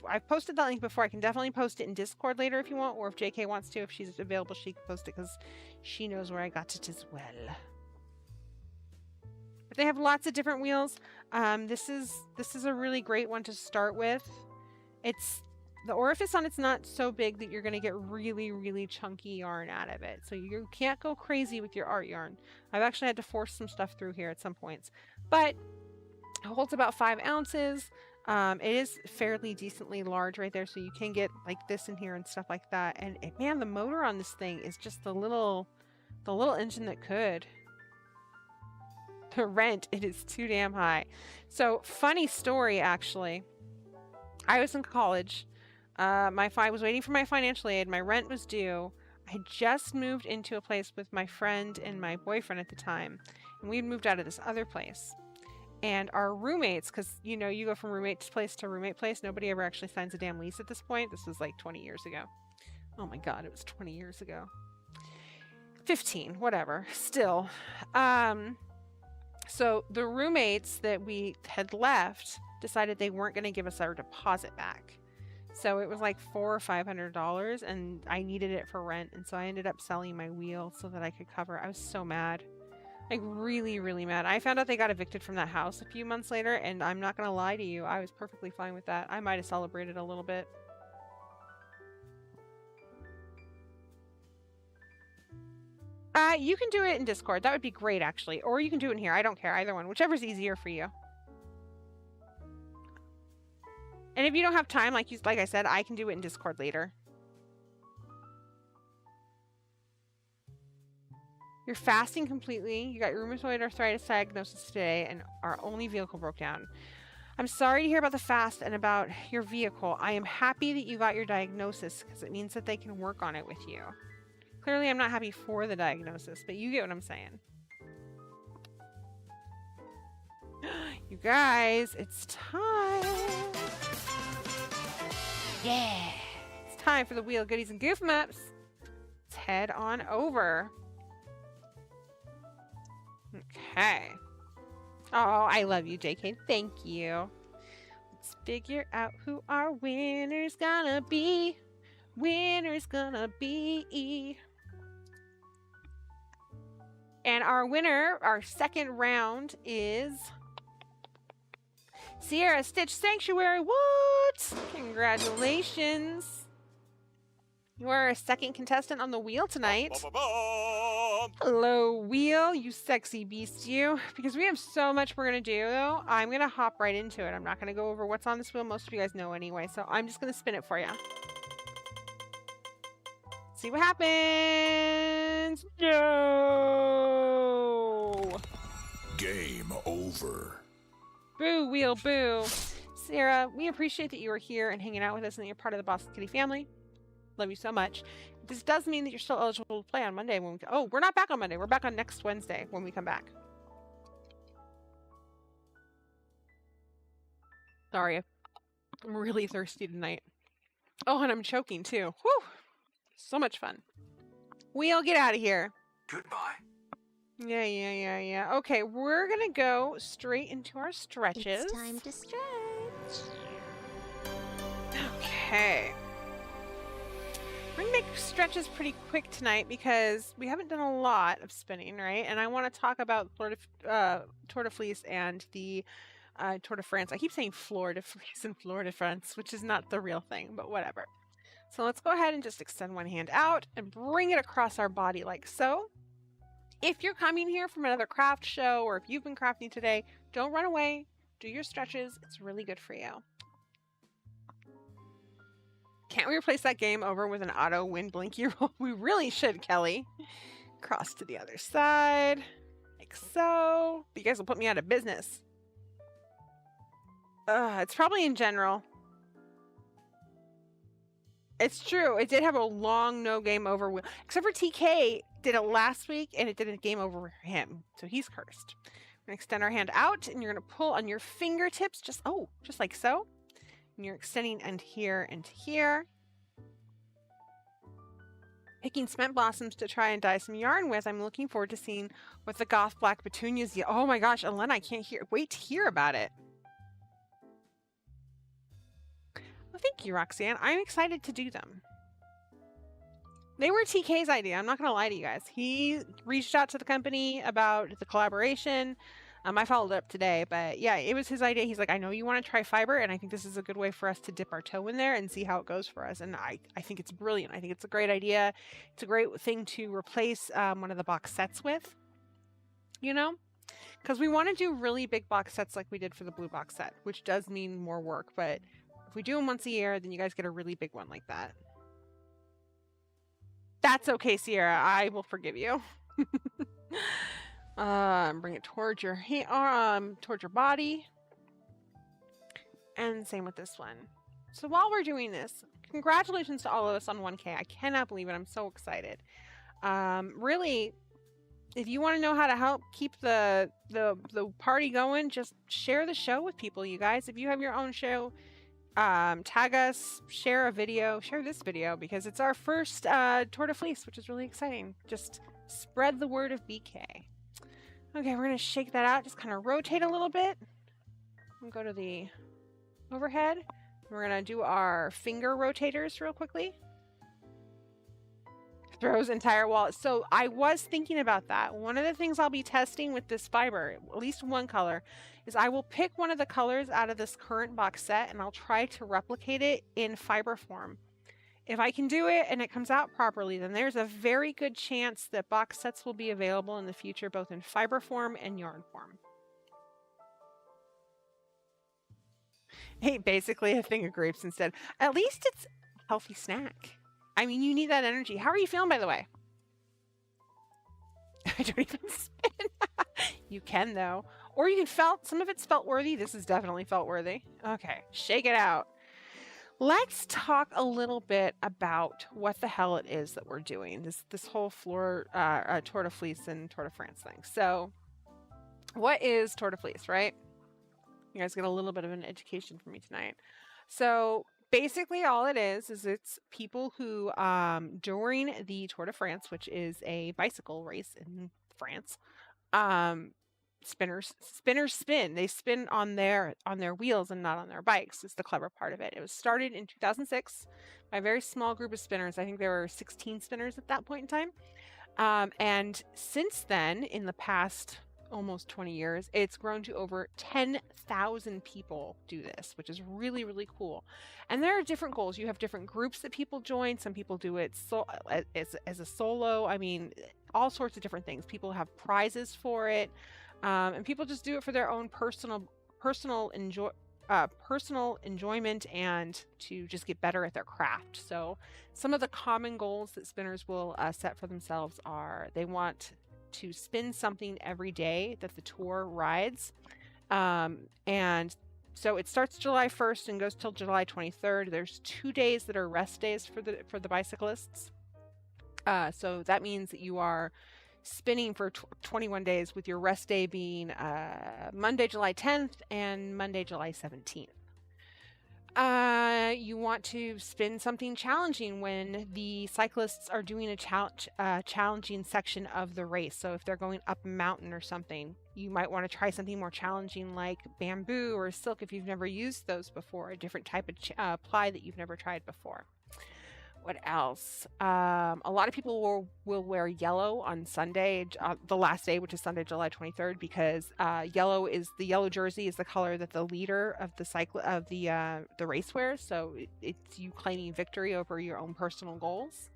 I've posted that link before. I can definitely post it in Discord later if you want, or if JK wants to, if she's available, she can post it because she knows where I got it as well. But they have lots of different wheels. This is a really great one to start with. The orifice on it's not so big that you're going to get really, really chunky yarn out of it. So you can't go crazy with your art yarn. I've actually had to force some stuff through here at some points, but it holds about 5 ounces. It is fairly decently large right there, so you can get like this in here and stuff like that. And man, the motor on this thing is just the little engine that could. The rent, it is too damn high. So funny story, actually. I was in college. I was waiting for my financial aid. My rent was due. I just moved into a place with my friend and my boyfriend at the time. And we'd moved out of this other place. And our roommates, because, you know, you go from roommate place to roommate place. Nobody ever actually signs a damn lease at this point. This was like 20 years ago. Oh my God, it was 20 years ago. 15, whatever. Still. So the roommates that we had left decided they weren't going to give us our deposit back. So it was like $400 or $500, and I needed it for rent. And so I ended up selling my wheel so that I could cover. I was so mad. Like really, really mad. I found out they got evicted from that house a few months later, and I'm not going to lie to you. I was perfectly fine with that. I might have celebrated a little bit. You can do it in Discord. That would be great, actually. Or you can do it in here. I don't care. Either one. Whichever's easier for you. And if you don't have time, like I said, I can do it in Discord later. You're fasting completely. You got rheumatoid arthritis diagnosis today, and our only vehicle broke down. I'm sorry to hear about the fast and about your vehicle. I am happy that you got your diagnosis because it means that they can work on it with you. Clearly, I'm not happy for the diagnosis, but you get what I'm saying. You guys, it's time. Yeah. It's time for the Wheel Goodies and Goof Maps. Let's head on over. Okay. Oh, I love you, JK. Thank you. Let's figure out who our winner's gonna be. Winner's gonna be. And our winner, our second round, is Sierra Stitch Sanctuary. What? Congratulations. You are our second contestant on the wheel tonight. Hello, wheel, you sexy beast, you. Because we have so much we're going to do, though, I'm going to hop right into it. I'm not going to go over what's on this wheel. Most of you guys know anyway, so I'm just going to spin it for you. See what happens. No. Game over. Boo, wheel, boo. Sarah, we appreciate that you are here and hanging out with us and that you're part of the Boss Kitty family. Love you so much. This does mean that you're still eligible to play on Monday when we... Oh, we're not back on Monday. We're back on next Wednesday when we come back. Sorry. I'm really thirsty tonight. Oh, and I'm choking too. Whew. So much fun. Wheel, get out of here. Goodbye. Yeah. Okay, we're gonna go straight into our stretches. It's time to stretch. Okay. We're gonna make stretches pretty quick tonight because we haven't done a lot of spinning, right? And I want to talk about Tour de Fleece and the Tour de France. I keep saying Florida Fleece and Florida France, which is not the real thing, but whatever. So let's go ahead and just extend one hand out and bring it across our body like so. If you're coming here from another craft show or if you've been crafting today, don't run away. Do your stretches. It's really good for you. Can't we replace that game over with an auto wind blinky roll? We really should, Kelly. Cross to the other side. Like so. But you guys will put me out of business. It's probably in general. It's true. It did have a long no game over wheel. Except for TK did it last week and it did a game over for him. So he's cursed. We're going to extend our hand out and you're going to pull on your fingertips just like so. And you're extending end here and here. Picking cement blossoms to try and dye some yarn with. I'm looking forward to seeing what the goth black petunias. Oh my gosh, Elena, I can't wait to hear about it. Well, thank you, Roxanne. I'm excited to do them. They were TK's idea. I'm not going to lie to you guys. He reached out to the company about the collaboration. I followed up today, but yeah, it was his idea. He's like, I know you want to try fiber, and I think this is a good way for us to dip our toe in there and see how it goes for us. And I think it's brilliant. I think it's a great idea. It's a great thing to replace one of the box sets with, you know, because we want to do really big box sets like we did for the blue box set, which does mean more work. But if we do them once a year, then you guys get a really big one like that. That's okay, Sierra. I will forgive you. Bring it towards your towards your body. And same with this one. So while we're doing this, congratulations to all of us on 1K. I cannot believe it. I'm so excited. Really, if you want to know how to help keep the party going, just share the show with people, you guys. If you have your own show, tag us, share a video, share this video, because it's our first Tour de Fleece, which is really exciting. Just spread the word of BK. Okay, we're going to shake that out, just kind of rotate a little bit. And go to the overhead. We're going to do our finger rotators real quickly. Throws entire wallet. So I was thinking about that. One of the things I'll be testing with this fiber, at least one color, is I will pick one of the colors out of this current box set and I'll try to replicate it in fiber form. If I can do it and it comes out properly, then there's a very good chance that box sets will be available in the future, both in fiber form and yarn form. Hey, basically a thing of grapes instead. At least it's a healthy snack. I mean, you need that energy. How are you feeling, by the way? I don't even spin. You can, though. Or you can felt. Some of it's felt worthy. This is definitely felt worthy. Okay, shake it out. Let's talk a little bit about what the hell it is that we're doing. This whole Tour de Fleece and Tour de France thing. So, what is Tour de Fleece, right? You guys get a little bit of an education from me tonight. So, basically, all it is it's people who, during the Tour de France, which is a bicycle race in France, spinners spin. They spin on their wheels and not on their bikes. Is the clever part of it. It was started in 2006 by a very small group of spinners. I think there were 16 spinners at that point in time. And since then, in the past almost 20 years, it's grown to over 10,000 people do this, which is really, really cool. And there are different goals. You have different groups that people join. Some people do it as a solo. I mean, all sorts of different things. People have prizes for it. And people just do it for their own personal enjoyment and to just get better at their craft. So some of the common goals that spinners will set for themselves are they want to spin something every day that the tour rides. And so it starts July 1st and goes till July 23rd. There's 2 days that are rest days for the bicyclists. So that means that you are spinning for 21 days, with your rest day being Monday, July 10th and Monday, July 17th. You want to spin something challenging when the cyclists are doing a challenging section of the race. So if they're going up a mountain or something, you might want to try something more challenging like bamboo or silk if you've never used those before, a different type of ply that you've never tried before. What else? A lot of people will wear yellow on Sunday, the last day, which is Sunday, July 23rd, because the yellow jersey is the color that the leader of the race wears. So it's you claiming victory over your own personal goals.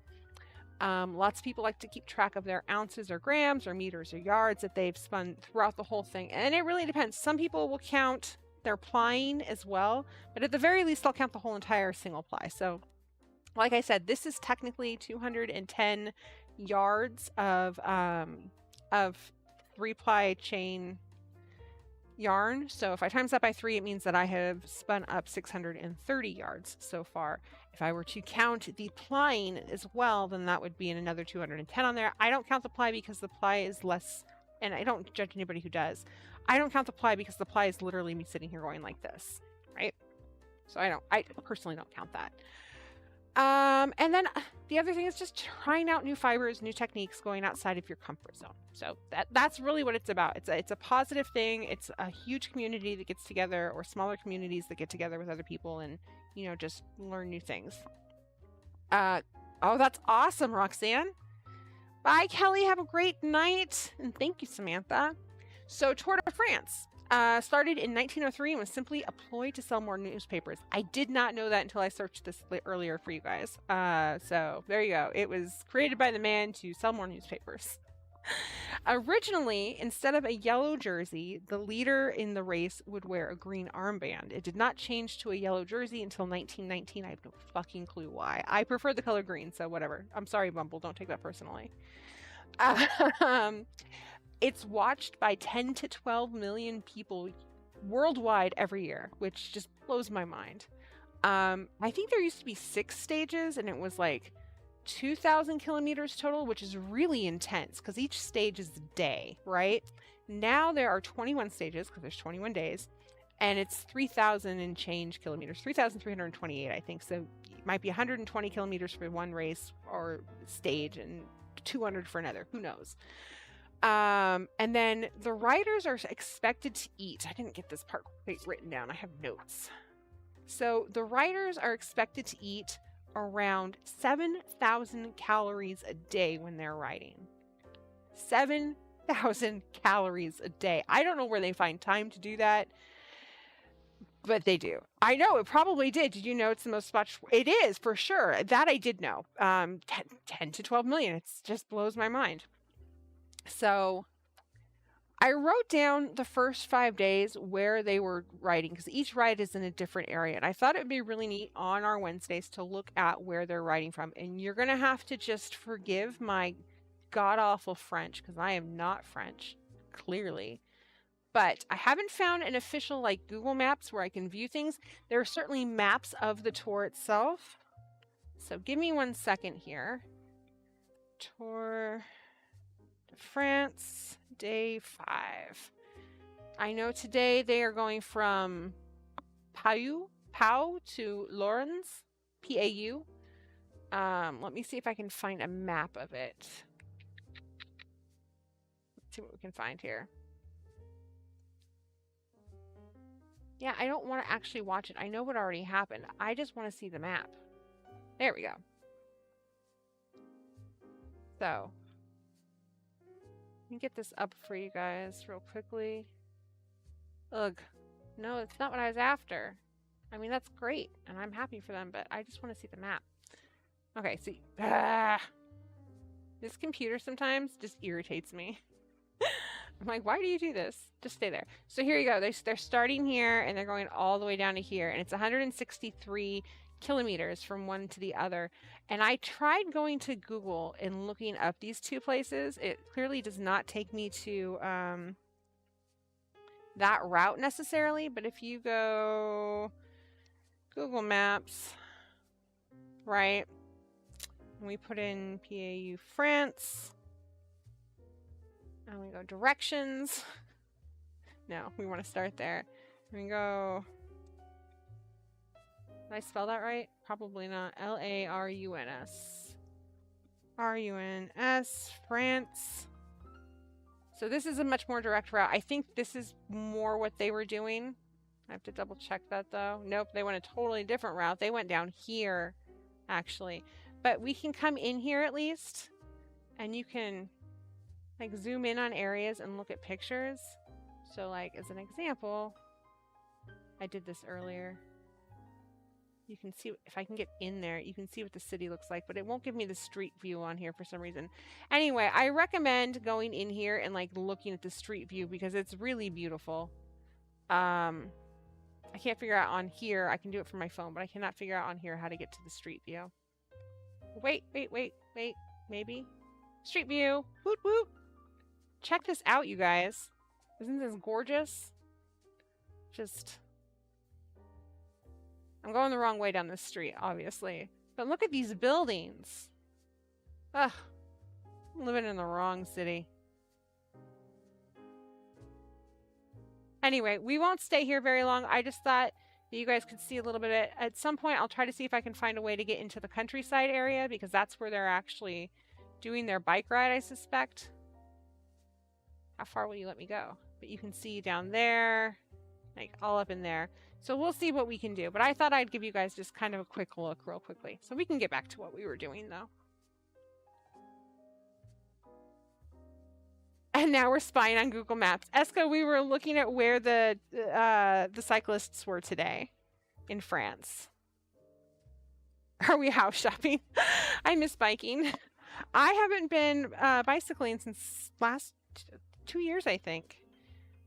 Lots of people like to keep track of their ounces or grams or meters or yards that they've spun throughout the whole thing. And it really depends. Some people will count their plying as well, but at the very least, they'll count the whole entire single ply. So like I said, this is technically 210 yards of 3-ply chain yarn. So if I times that by 3, it means that I have spun up 630 yards so far. If I were to count the plying as well, then that would be another 210 on there. I don't count the ply because the ply is less, and I don't judge anybody who does. I don't count the ply because the ply is literally me sitting here going like this, right? So I personally don't count that. And then the other thing is just trying out new fibers, new techniques, going outside of your comfort zone. So that's really what it's about. It's a positive thing. It's a huge community that gets together, or smaller communities that get together with other people and, just learn new things. Oh, that's awesome, Roxanne. Bye, Kelly. Have a great night. And thank you, Samantha. So Tour de France. Started in 1903 and was simply a ploy to sell more newspapers. I did not know that until I searched this earlier for you guys. So there you go. It was created by the man to sell more newspapers. Originally, instead of a yellow jersey, the leader in the race would wear a green armband. It did not change to a yellow jersey until 1919. I have no fucking clue why. I prefer the color green, so whatever. I'm sorry, Bumble. Don't take that personally. It's watched by 10 to 12 million people worldwide every year, which just blows my mind. I think there used to be 6 stages, and it was like 2,000 kilometers total, which is really intense because each stage is a day, right? Now there are 21 stages because there's 21 days, and it's 3,000 and change kilometers, 3,328, I think. So it might be 120 kilometers for one race or stage and 200 for another. Who knows? And then the riders are expected to eat. I didn't get this part written down. I have notes. So the riders are expected to eat around 7,000 calories a day when they're riding. 7,000 calories a day. I don't know where they find time to do that, but they do. I know it probably did. Did you know it's the most watched? It is for sure. That I did know. 10 to 12 million. It just blows my mind. So I wrote down the first 5 days where they were riding because each ride is in a different area. And I thought it would be really neat on our Wednesdays to look at where they're riding from. And you're going to have to just forgive my god-awful French because I am not French, clearly. But I haven't found an official like Google Maps where I can view things. There are certainly maps of the tour itself. So give me 1 second here. Tour de France, day 5. I know today they are going from Pau to Lorens, P-A-U. Let me see if I can find a map of it. Let's see what we can find here. Yeah, I don't want to actually watch it. I know what already happened. I just want to see the map. There we go. So, let me get this up for you guys real quickly. Ugh. No, it's not what I was after. I mean, that's great, and I'm happy for them, but I just want to see the map. Okay, see. This computer sometimes just irritates me. I'm like, why do you do this? Just stay there. So here you go. They're starting here, and they're going all the way down to here, and it's 163 kilometers from one to the other. And I tried going to Google and looking up these two places. It clearly does not take me to that route necessarily, but if you go Google Maps, right, and we put in PAU France, and we go directions. No, we want to start there. We go. Did I spell that right? Probably not. L-A-R-U-N-S. R-U-N-S, France. So this is a much more direct route. I think this is more what they were doing. I have to double check that though. Nope, they went a totally different route. They went down here, actually. But we can come in here at least, and you can like zoom in on areas and look at pictures. So like as an example, I did this earlier. You can see, if I can get in there, you can see what the city looks like, but it won't give me the street view on here for some reason. Anyway, I recommend going in here and like looking at the street view because it's really beautiful. I can't figure out on here. I can do it from my phone, but I cannot figure out on here how to get to the street view. Wait, maybe. Street view. Woot woot. Check this out, you guys. Isn't this gorgeous? I'm going the wrong way down this street, obviously. But look at these buildings. Ugh. I'm living in the wrong city. Anyway, we won't stay here very long. I just thought that you guys could see a little bit. At some point, I'll try to see if I can find a way to get into the countryside area because that's where they're actually doing their bike ride, I suspect. How far will you let me go? But you can see down there, like all up in there. So we'll see what we can do. But I thought I'd give you guys just kind of a quick look real quickly. So we can get back to what we were doing though. And now we're spying on Google Maps. Eska, we were looking at where the cyclists were today in France. Are we house shopping? I miss biking. I haven't been bicycling since last 2 years, I think.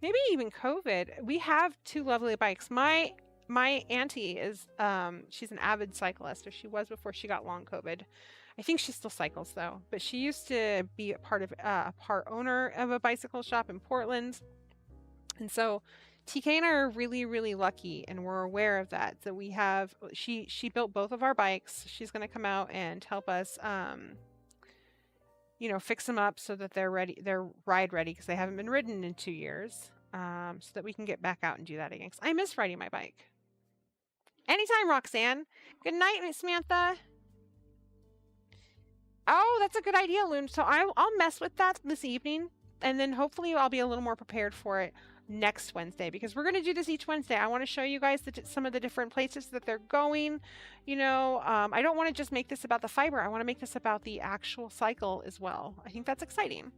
Maybe even COVID. We have 2 lovely bikes. My auntie is, she's an avid cyclist, or she was before she got long COVID. I think she still cycles though, but she used to be a part owner of a bicycle shop in Portland. And so TK and I are really, really lucky, and we're aware of that. So we have, she built both of our bikes. She's going to come out and help us, you know, fix them up so that they're ready, they're ride ready, because they haven't been ridden in 2 years, so that we can get back out and do that again. 'Cause I miss riding my bike. Anytime, Roxanne. Good night, Miss Samantha. Oh, that's a good idea, Loon. So I'll mess with that this evening, and then hopefully I'll be a little more prepared for it next Wednesday, because we're going to do this each Wednesday. I want to show you guys some of the different places that they're going. You know, I don't want to just make this about the fiber. I want to make this about the actual cycle as well. I think that's exciting.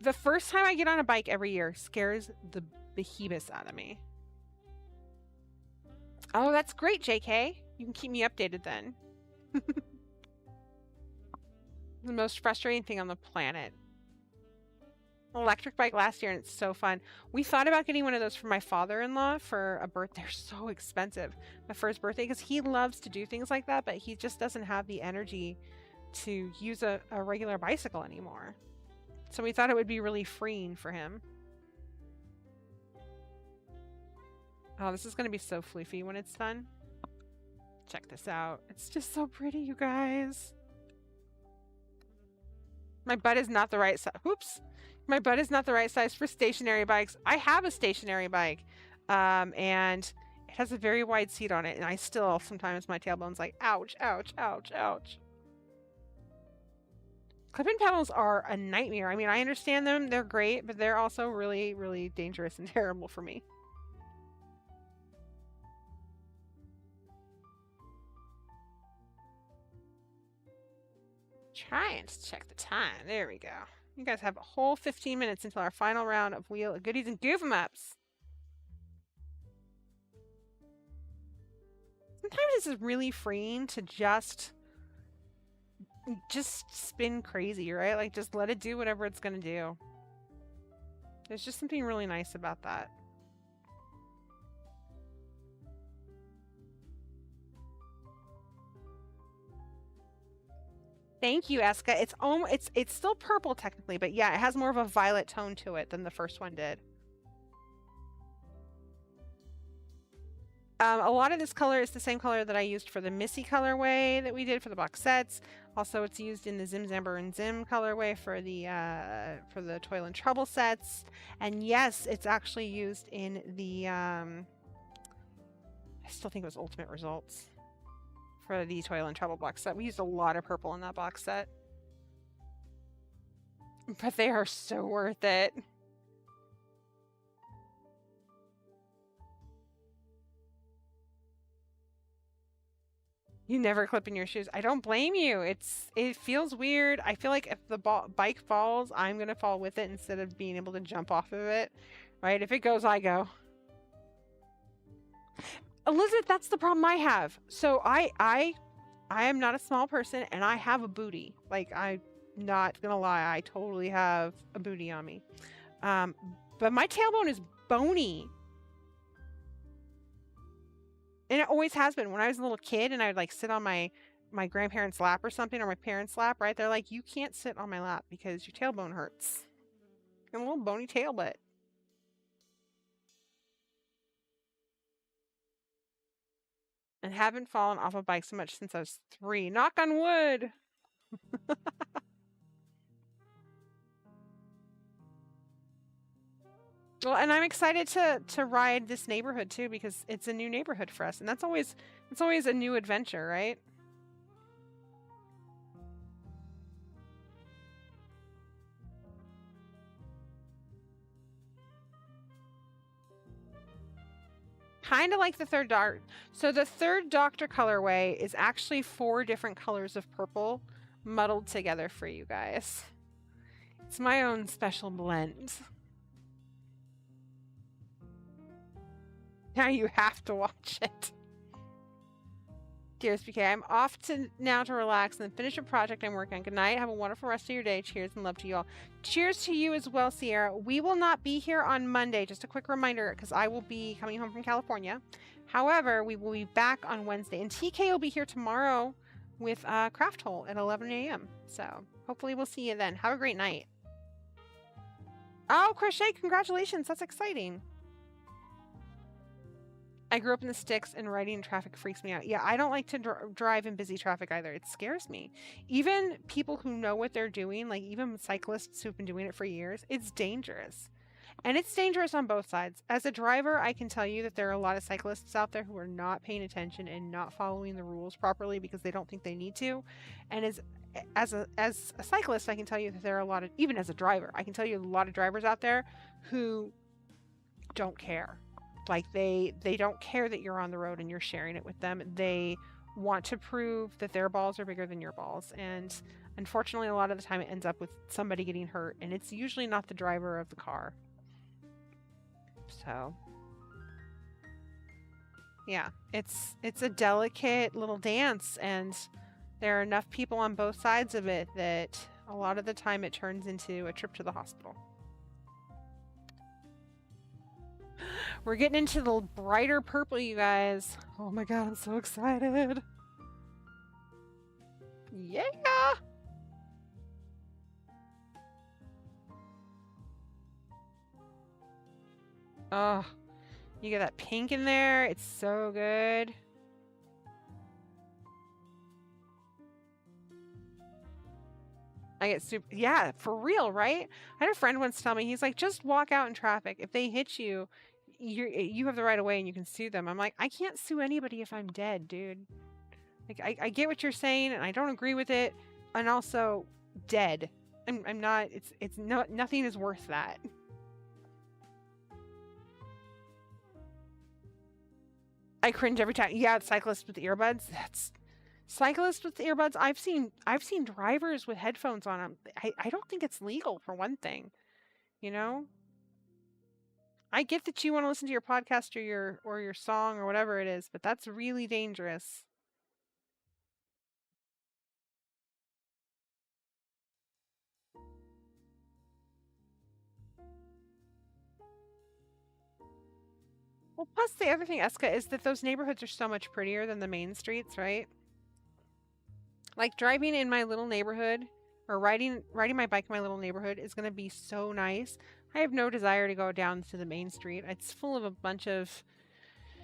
The first time I get on a bike every year scares the behemoths out of me. Oh, that's great, JK. You can keep me updated then. The most frustrating thing on the planet. Electric bike last year, and it's so fun. We thought about getting one of those for my father-in-law for a birthday. They're so expensive. My first birthday, because he loves to do things like that, but he just doesn't have the energy to use a regular bicycle anymore. So we thought it would be really freeing for him. Oh, this is going to be so floofy when it's done. Check this out. It's just so pretty, you guys. My butt is not the right size. Oops. My butt is not the right size for stationary bikes. I have a stationary bike, and it has a very wide seat on it, and I still, sometimes my tailbone's like, ouch, ouch, ouch, ouch. Clip-in pedals are a nightmare. I mean, I understand them. They're great, but they're also really, really dangerous and terrible for me. Trying to check the time. There we go. You guys have a whole 15 minutes until our final round of Wheel of Goodies and Goof 'em Ups. Sometimes it's really freeing to just spin crazy, right? Like, just let it do whatever it's gonna do. There's just something really nice about that. Thank you, Eska. It's still purple technically, but yeah, it has more of a violet tone to it than the first one did. A lot of this color is the same color that I used for the Missy colorway that we did for the box sets. Also, it's used in the Zim Zamber and Zim colorway for the Toil and Trouble sets. And yes, it's actually used in the I still think it was Ultimate Results for the Toil and Trouble box set. We used a lot of purple in that box set. But they are so worth it. You never clip in your shoes. I don't blame you. It feels weird. I feel like if the bike falls, I'm going to fall with it instead of being able to jump off of it. Right? If it goes, I go. Elizabeth, that's the problem I have. So I am not a small person, and I have a booty. Like, I'm not going to lie. I totally have a booty on me. But my tailbone is bony. And it always has been. When I was a little kid and I would like sit on my grandparents' lap or something, or my parents' lap, right? They're like, you can't sit on my lap because your tailbone hurts. And a little bony tail butt. And haven't fallen off a bike so much since I was 3. Knock on wood! Well, and I'm excited to ride this neighborhood too, because it's a new neighborhood for us, and it's always a new adventure, right? Kind of like the third Doctor. So the third Doctor colorway is actually 4 different colors of purple muddled together for you guys. It's my own special blend. Now you have to watch it. Dear SPK, I'm off now to relax and finish a project I'm working on. Good night. Have a wonderful rest of your day. Cheers and love to you all. Cheers to you as well, Sierra. We will not be here on Monday. Just a quick reminder, because I will be coming home from California. However, we will be back on Wednesday. And TK will be here tomorrow with Craft Hole at 11 a.m. So hopefully we'll see you then. Have a great night. Oh, crochet! Congratulations! That's exciting. I grew up in the sticks, and riding in traffic freaks me out. Yeah, I don't like to drive in busy traffic either. It scares me. Even people who know what they're doing, like even cyclists who've been doing it for years, it's dangerous. And it's dangerous on both sides. As a driver, I can tell you that there are a lot of cyclists out there who are not paying attention and not following the rules properly because they don't think they need to. And as a cyclist, I can tell you that there are a lot of, even as a driver, I can tell you a lot of drivers out there who don't care. Like they don't care that you're on the road and you're sharing it with them. They want to prove that their balls are bigger than your balls. And unfortunately, a lot of the time it ends up with somebody getting hurt, and it's usually not the driver of the car. So yeah, it's a delicate little dance, and there are enough people on both sides of it that a lot of the time it turns into a trip to the hospital. We're getting into the brighter purple, you guys. Oh my god, I'm so excited. Yeah! Oh, you get that pink in there. It's so good. I get super, yeah, for real, right? I had a friend once tell me, he's like, just walk out in traffic. If they hit you, you have the right of way and you can sue them. I'm like, I can't sue anybody if I'm dead, dude. Like, I get what you're saying and I don't agree with it. And also, dead. I'm not, it's not, nothing is worth that. I cringe every time. Yeah, cyclists with earbuds. That's cyclists with earbuds. I've seen drivers with headphones on them. I don't think it's legal, for one thing. You know? I get that you want to listen to your podcast or your song or whatever it is, but that's really dangerous. Well, plus the other thing, Eska, is that those neighborhoods are so much prettier than the main streets, right? Like driving in my little neighborhood or riding my bike in my little neighborhood is going to be so nice. I have no desire to go down to the main street. It's full of a bunch of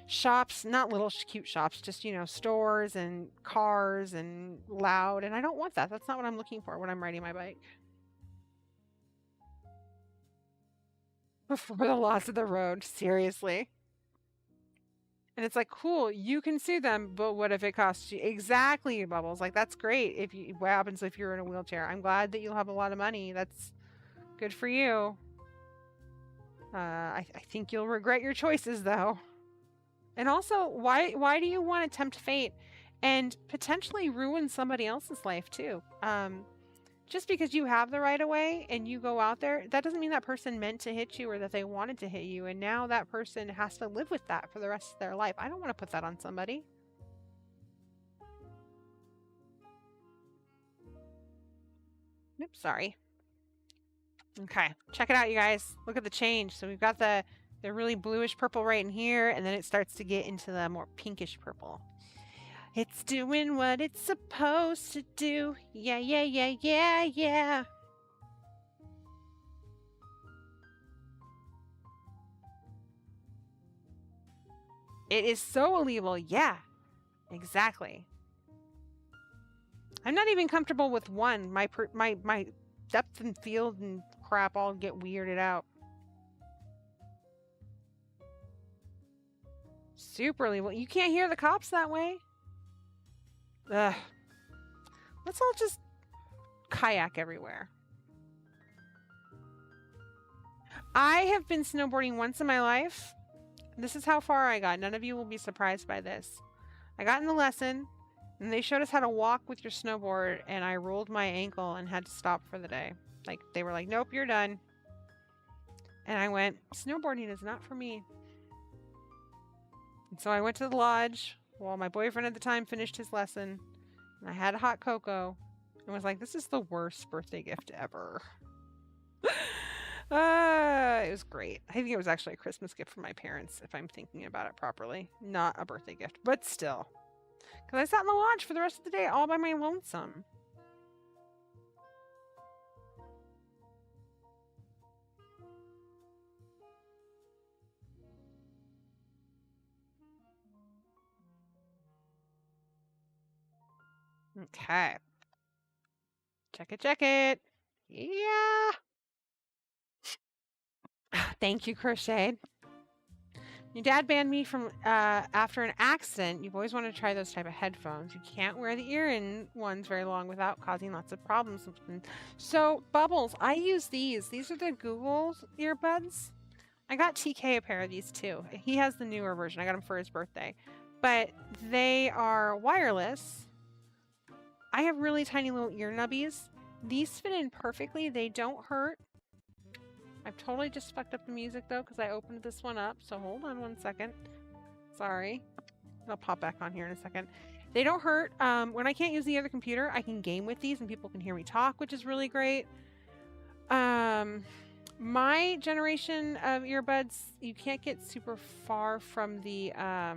shops, not little cute shops, just, you know, stores and cars and loud. And I don't want that. That's not what I'm looking for when I'm riding my bike. Before the laws of the road, seriously. And it's like, cool, you can sue them, but what if it costs you? Exactly, Bubbles. Like, that's great. What happens if you're in a wheelchair? I'm glad that you'll have a lot of money. That's good for you. I think you'll regret your choices, though. And also, why do you want to tempt fate and potentially ruin somebody else's life, too? Just because you have the right of way and you go out there, that doesn't mean that person meant to hit you or that they wanted to hit you. And now that person has to live with that for the rest of their life. I don't want to put that on somebody. Oops, sorry. Okay, check it out, you guys. Look at the change. So we've got the really bluish purple right in here, and then it starts to get into the more pinkish purple. It's doing what it's supposed to do. Yeah, yeah, yeah, yeah, yeah. It is so illegal. Yeah, exactly. I'm not even comfortable with one. My depth and field and crap all get weirded out. Super illegal. You can't hear the cops that way. Ugh. Let's all just kayak everywhere. I have been snowboarding once in my life. This is how far I got. None of you will be surprised by this. I got in the lesson, and they showed us how to walk with your snowboard, and I rolled my ankle and had to stop for the day. Like, they were like, nope, you're done. And I went, snowboarding is not for me. And so I went to the lodge while my boyfriend at the time finished his lesson, and I had a hot cocoa and was like, this is the worst birthday gift ever. It was great. I think it was actually a Christmas gift from my parents, if I'm thinking about it properly. Not a birthday gift, but still. Because I sat in the lodge for the rest of the day all by my lonesome. Okay. Check it, check it. Yeah. Thank you, Crochet. Your dad banned me from after an accident. You've always wanted to try those type of headphones. You can't wear the ear-in ones very long without causing lots of problems. So, Bubbles, I use these. These are the Google earbuds. I got TK a pair of these too. He has the newer version. I got him for his birthday. But they are wireless. I have really tiny little ear nubbies. These fit in perfectly. They don't hurt. I've totally just fucked up the music though because I opened this one up. So hold on one second. Sorry. I'll pop back on here in a second. They don't hurt. When I can't use the other computer, I can game with these and people can hear me talk, which is really great. My generation of earbuds, you can't get super far from the, oh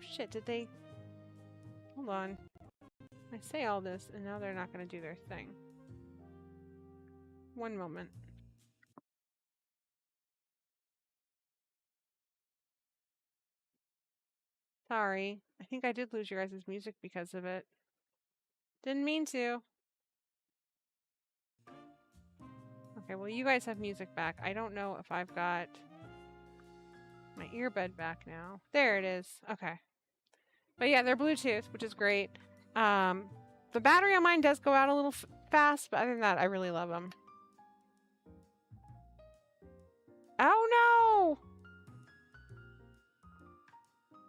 shit, did they, hold on. I say all this and now they're not going to do their thing. One moment. Sorry. I think I did lose your guys' music because of it. Didn't mean to. Okay, well, you guys have music back. I don't know if I've got my earbud back now. There it is. Okay. But yeah, they're Bluetooth, which is great. The battery on mine does go out a little fast, but other than that, I really love them. Oh, no!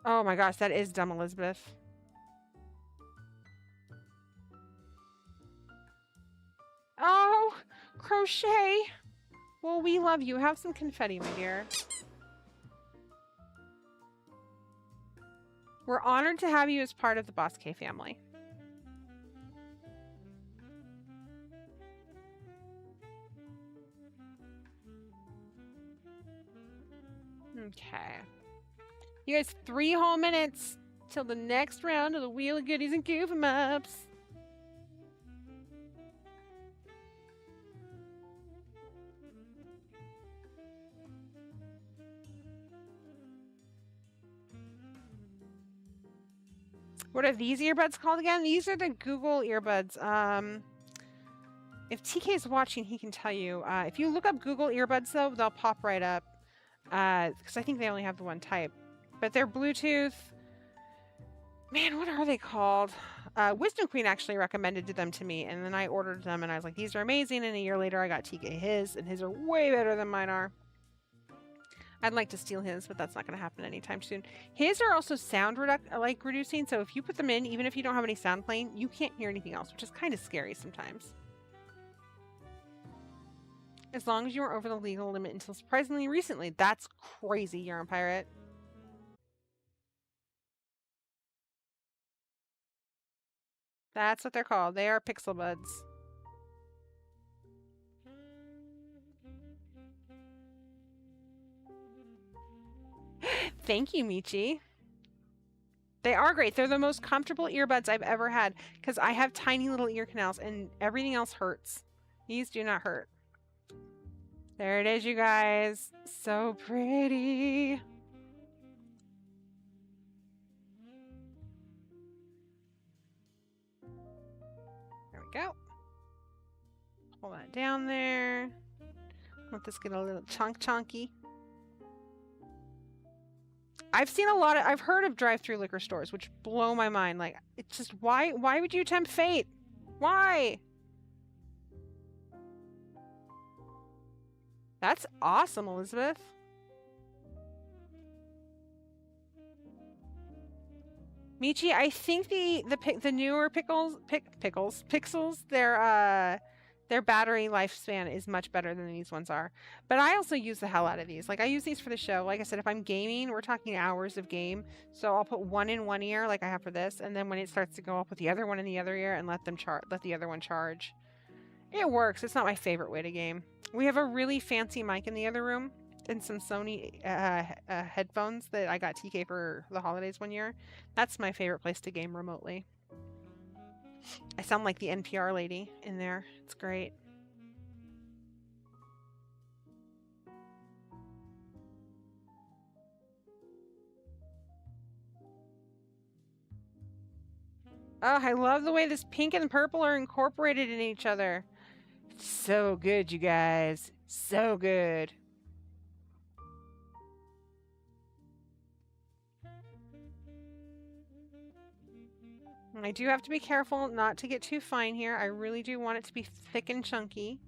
Oh my gosh, that is dumb, Elizabeth. Oh, Crochet. Well, we love you. Have some confetti, my dear. We're honored to have you as part of the Boss K family. Okay. You guys, 3 whole minutes till the next round of the Wheel of Goodies and Goof 'em Ups. What are these earbuds called again? These are the Google earbuds. If TK is watching, he can tell you. If you look up Google earbuds, though, they'll pop right up. Because I think they only have the one type. But they're Bluetooth. Man, what are they called? Wisdom Queen actually recommended them to me, and then I ordered them, and I was like, these are amazing. And a year later, I got TK his, and his are way better than mine are. I'd like to steal his, but that's not going to happen anytime soon. His are also sound reducing, so if you put them in, even if you don't have any sound playing, you can't hear anything else, which is kind of scary sometimes. As long as you were over the legal limit until surprisingly recently. That's crazy, Yarn Pirate. That's what they're called. They are Pixel Buds. Thank you, Michi. They are great. They're the most comfortable earbuds I've ever had because I have tiny little ear canals and everything else hurts. These do not hurt. There it is, you guys. So pretty. There we go. Hold that down there. Let this get a little chunky. I've seen a lot of, I've heard of drive-through liquor stores, which blow my mind. Like, it's just, why would you tempt fate? Why? That's awesome, Elizabeth. Michi, I think the newer pixels, their battery lifespan is much better than these ones are. But I also use the hell out of these. Like, I use these for the show. Like I said, if I'm gaming, we're talking hours of game. So I'll put one in one ear, like I have for this, and then when it starts to go, I'll put the other one in the other ear and let the other one charge. It works. It's not my favorite way to game. We have a really fancy mic in the other room and some Sony headphones that I got TK for the holidays one year. That's my favorite place to game remotely. I sound like the NPR lady in there. It's great. Oh, I love the way this pink and purple are incorporated in each other. It's so good, you guys. So good. I do have to be careful not to get too fine here. I really do want it to be thick and chunky.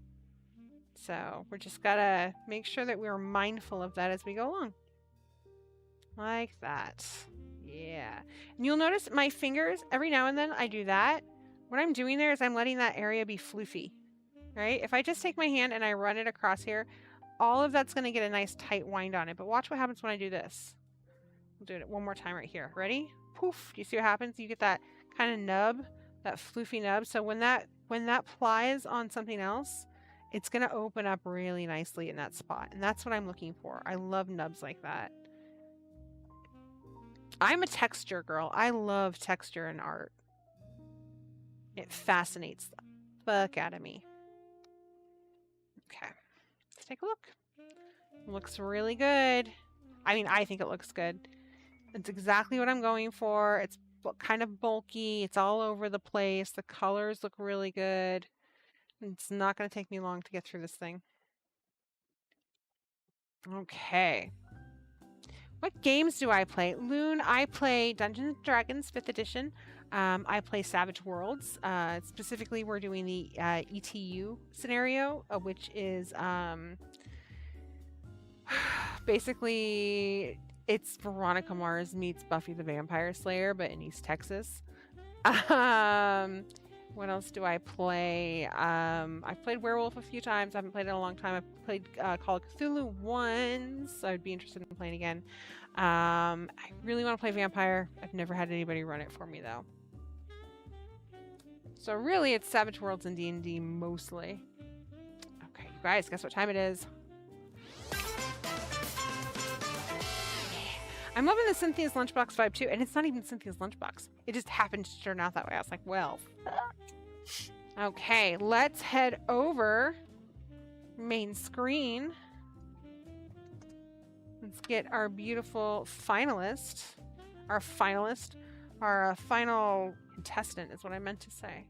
So we're just gotta make sure that we're mindful of that as we go along. Like that. Yeah. And you'll notice my fingers, every now and then I do that. What I'm doing there is I'm letting that area be floofy. Right? If I just take my hand and I run it across here, all of that's going to get a nice tight wind on it. But watch what happens when I do this. We'll do it one more time right here. Ready? Poof. Do you see what happens? You get that kind of nub, that floofy nub. So when that plies on something else, it's going to open up really nicely in that spot. And that's what I'm looking for. I love nubs like that. I'm a texture girl. I love texture in art. It fascinates the fuck out of me. Okay, let's take a look. Looks really good. I mean, I think it looks good. It's exactly what I'm going for. It's kind of bulky. It's all over the place. The colors look really good. It's not going to take me long to get through this thing. Okay. What games do I play? Loon, I play Dungeons & Dragons 5th edition. I play Savage Worlds. Specifically, we're doing the ETU scenario, which is basically it's Veronica Mars meets Buffy the Vampire Slayer, but in East Texas. What else do I play? I've played Werewolf a few times. I haven't played it in a long time. I've played Call of Cthulhu once. So I'd be interested in playing again. I really want to play Vampire. I've never had anybody run it for me, though. So really, it's Savage Worlds and D&D mostly. Okay, you guys, guess what time it is? I'm loving the Cynthia's Lunchbox vibe, too. And it's not even Cynthia's Lunchbox. It just happened to turn out that way. I was like, well. Okay, let's head over main screen. Let's get our beautiful finalist. Our final contestant is what I meant to say.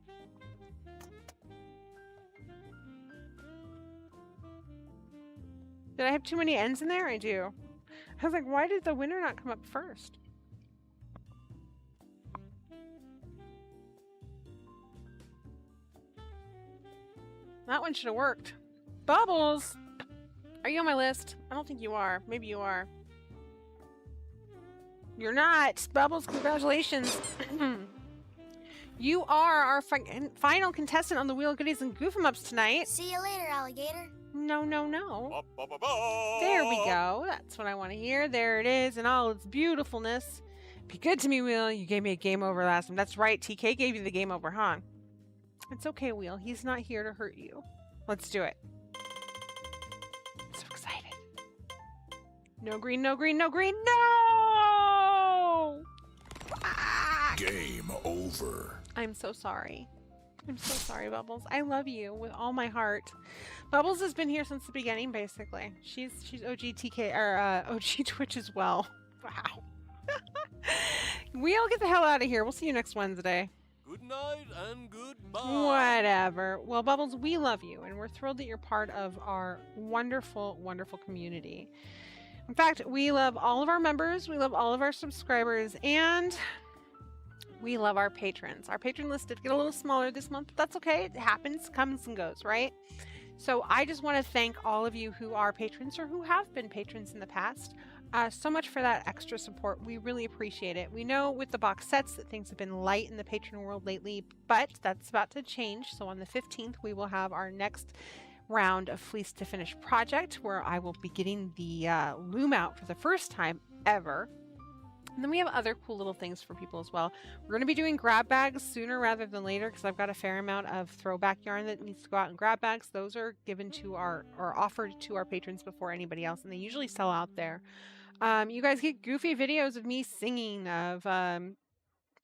Did I have too many N's in there? I do. I was like, why did the winner not come up first? That one should have worked. Bubbles! Are you on my list? I don't think you are. Maybe you are. You're not. Bubbles, congratulations. You are our final contestant on the Wheel of Goodies and Goof 'em Ups tonight. See you later, alligator. No, no, no. There we go. That's what I want to hear. There it is in all its beautifulness. Be good to me, Wheel. You gave me a game over last time. That's right. TK gave you the game over, huh? It's okay, Wheel. He's not here to hurt you. Let's do it. I'm so excited. No green, no green, no green. No! Ah! Game over. I'm so sorry. I'm so sorry, Bubbles. I love you with all my heart. Bubbles has been here since the beginning, basically. She's OG TK or OG Twitch as well. Wow. We'll get the hell out of here. We'll see you next Wednesday. Good night and goodbye. Whatever. Well, Bubbles, we love you, and we're thrilled that you're part of our wonderful, wonderful community. In fact, we love all of our members, we love all of our subscribers, and we love our patrons. Our patron list did get a little smaller this month, but that's okay. It happens, comes and goes, right? So I just want to thank all of you who are patrons or who have been patrons in the past so much for that extra support. We really appreciate it. We know with the box sets that things have been light in the patron world lately, but that's about to change. So on the 15th, we will have our next round of Fleece to Finish project where I will be getting the loom out for the first time ever. And then we have other cool little things for people as well. We're going to be doing grab bags sooner rather than later because I've got a fair amount of throwback yarn that needs to go out in grab bags. Those are given to or offered to our patrons before anybody else, and they usually sell out there. You guys get goofy videos of me singing, of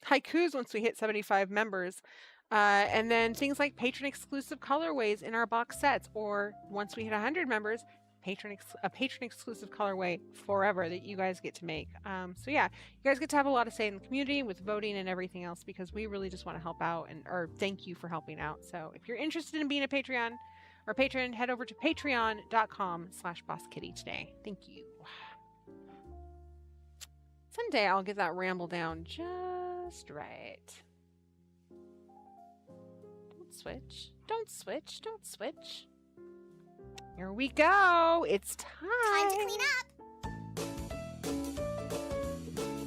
haikus once we hit 75 members. And then things like patron-exclusive colorways in our box sets, or once we hit 100 members, a patron exclusive colorway forever that you guys get to make. So yeah, you guys get to have a lot of say in the community with voting and everything else because we really just want to help out or thank you for helping out. So if you're interested in being a Patreon or patron, head over to patreon.com/bosskitty today. Thank you. Someday I'll get that ramble down just right. Don't switch. Don't switch. Don't switch. Here we go. It's time. Time to clean up.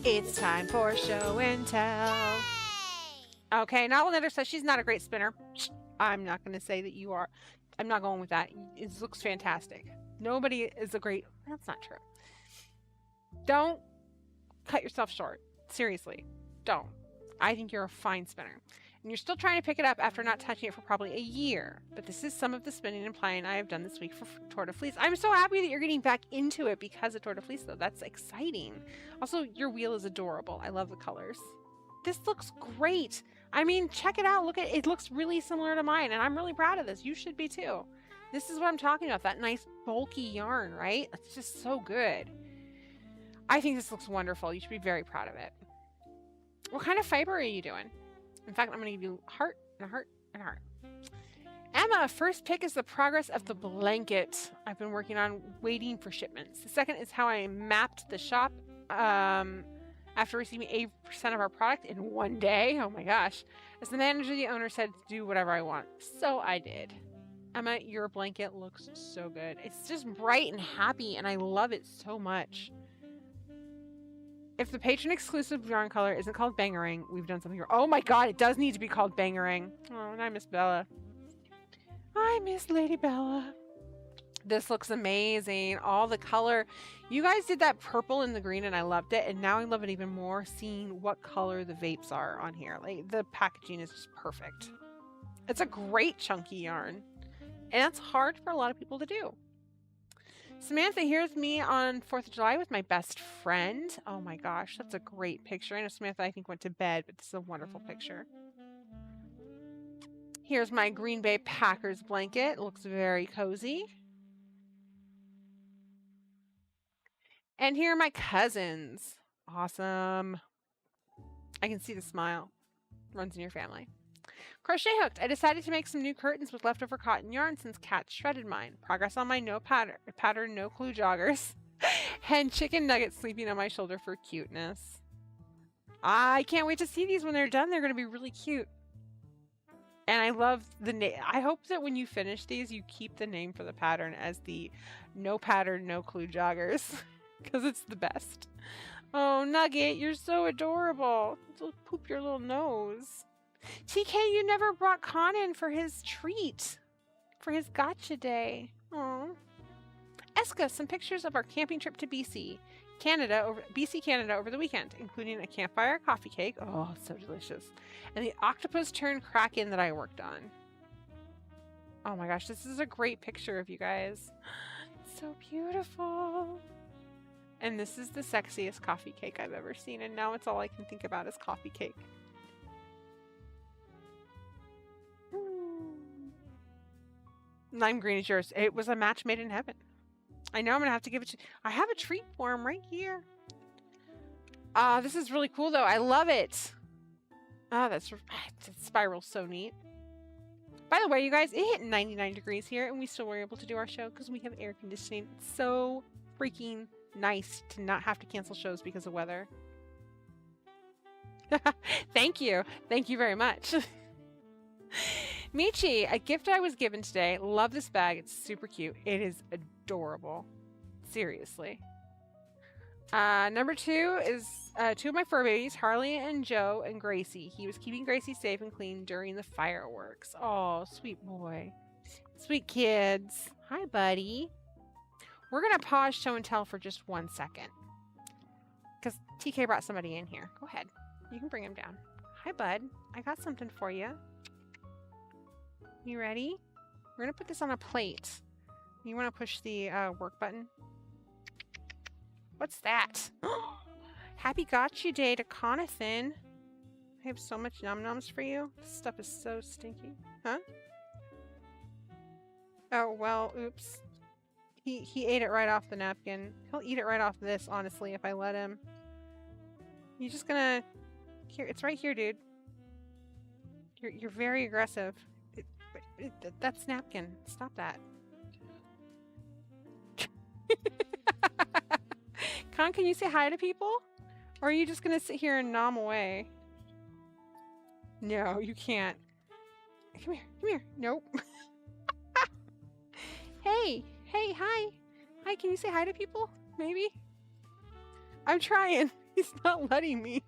It's time for show and tell. Okay, Novelnetter says she's not a great spinner. I'm not going to say that you are. I'm not going with that. It looks fantastic. Nobody is a great... That's not true. Don't cut yourself short. Seriously. Don't. I think you're a fine spinner. And you're still trying to pick it up after not touching it for probably a year. But this is some of the spinning and playing I have done this week for Tour de Fleece. I'm so happy that you're getting back into it because of Tour de Fleece, though. That's exciting. Also, your wheel is adorable. I love the colors. This looks great. I mean, check it out. Look at it. It looks really similar to mine, and I'm really proud of this. You should be too. This is what I'm talking about. That nice bulky yarn, right? It's just so good. I think this looks wonderful. You should be very proud of it. What kind of fiber are you doing? In fact, I'm going to give you a heart and a heart and a heart. Emma, first pick is the progress of the blanket I've been working on, waiting for shipments. The second is how I mapped the shop after receiving 80% of our product in one day. Oh my gosh. As the manager, the owner said to do whatever I want. So I did. Emma, your blanket looks so good. It's just bright and happy, and I love it so much. If the patron exclusive yarn color isn't called Bangarang, we've done something here. Oh my god, it does need to be called Bangarang. Oh, and I miss Bella. I miss Lady Bella. This looks amazing. All the color. You guys did that purple and the green, and I loved it. And now I love it even more seeing what color the vapes are on here. Like, the packaging is just perfect. It's a great chunky yarn. And that's hard for a lot of people to do. Samantha, here's me on 4th of July with my best friend. Oh my gosh, that's a great picture. I know Samantha, I think, went to bed, but this is a wonderful picture. Here's my Green Bay Packers blanket. It looks very cozy. And here are my cousins. Awesome. I can see the smile. Runs in your family. Crochet hooked. I decided to make some new curtains with leftover cotton yarn since Kat shredded mine. Progress on my no pattern, no clue joggers. And chicken nuggets sleeping on my shoulder for cuteness. I can't wait to see these when they're done. They're going to be really cute. And I love the name. I hope that when you finish these, you keep the name for the pattern as the no pattern, no clue joggers. Because it's the best. Oh, Nugget, you're so adorable. Don't poop your little nose. TK, you never brought Con in for his treat. For his gotcha day. Aww. Eska, some pictures of our camping trip to BC Canada over the weekend, including a campfire coffee cake. Oh, so delicious. And the octopus turned kraken that I worked on. Oh my gosh, this is a great picture of you guys. It's so beautiful. And this is the sexiest coffee cake I've ever seen, and now it's all I can think about is coffee cake. Lime green is yours. It was a match made in heaven. I know I'm going to have to give it to... I have a treat for him right here. This is really cool, though. I love it. That spiral's so neat. By the way, you guys, it hit 99 degrees here, and we still were able to do our show because we have air conditioning. It's so freaking nice to not have to cancel shows because of weather. Thank you. Thank you very much. Michi, a gift I was given today. Love this bag. It's super cute. It is adorable. Seriously. Number 2 is 2 of my fur babies, Harley and Joe and Gracie. He was keeping Gracie safe and clean during the fireworks. Oh, sweet boy. Sweet kids. Hi, buddy. We're going to pause show and tell for just 1 second. Because TK brought somebody in here. Go ahead. You can bring him down. Hi, bud. I got something for you. You ready? We're going to put this on a plate. You want to push the work button? What's that? Happy Gotcha Day to Conathan. I have so much num-nums for you. This stuff is so stinky. Huh? Oh, well, oops. He ate it right off the napkin. He'll eat it right off this, honestly, if I let him. You're just gonna... Here, it's right here, dude. You're very aggressive. That's napkin. Stop that. Con, can you say hi to people? Or are you just gonna sit here and nom away? No, you can't. Come here, come here. Nope. Hey, hi. Hi, can you say hi to people? Maybe? I'm trying. He's not letting me.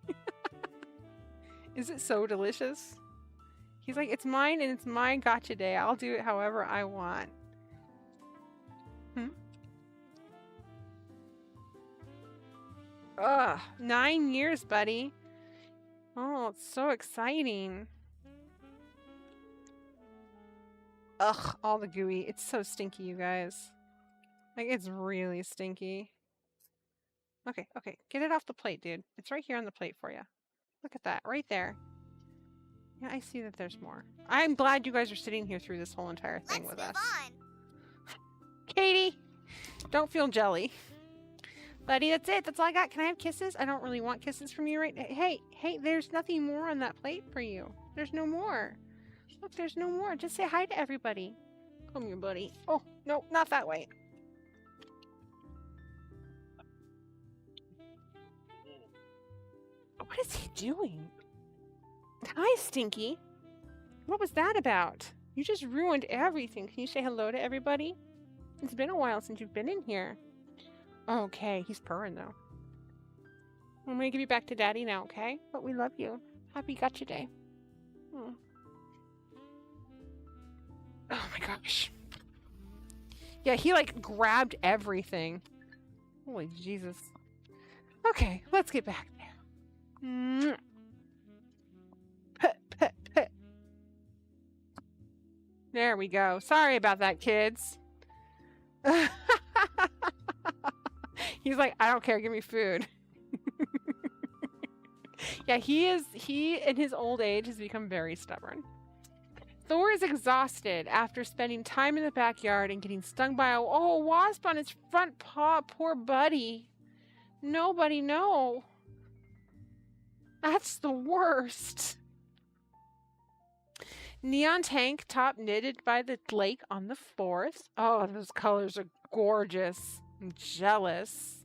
Is it so delicious? He's like, it's mine and it's my gotcha day. I'll do it however I want. Ugh, 9 years, buddy. Oh, it's so exciting. Ugh, all the gooey. It's so stinky, you guys. Like, it's really stinky. Okay, get it off the plate, dude. It's right here on the plate for you. Look at that, right there. Yeah, I see that there's more. I'm glad you guys are sitting here through this whole entire thing with us. On. Katie, don't feel jelly. Buddy, that's it. That's all I got. Can I have kisses? I don't really want kisses from you right now. Hey, there's nothing more on that plate for you. There's no more. Look, there's no more. Just say hi to everybody. Come here, buddy. Oh, no, not that way. What is he doing? Hi, Stinky. What was that about? You just ruined everything. Can you say hello to everybody? It's been a while since you've been in here. Okay, he's purring though. I'm gonna give you back to Daddy now, okay? But we love you. Happy Gotcha Day. Oh my gosh. Yeah, he like grabbed everything. Holy Jesus. Okay, let's get back there. Pet. There we go. Sorry about that, kids. He's like, I don't care, give me food. Yeah, he in his old age has become very stubborn. Thor is exhausted after spending time in the backyard and getting stung by a wasp on his front paw. Poor buddy. Nobody know. That's the worst. Neon tank top knitted by the lake on the 4th. Oh, those colors are gorgeous. I'm jealous.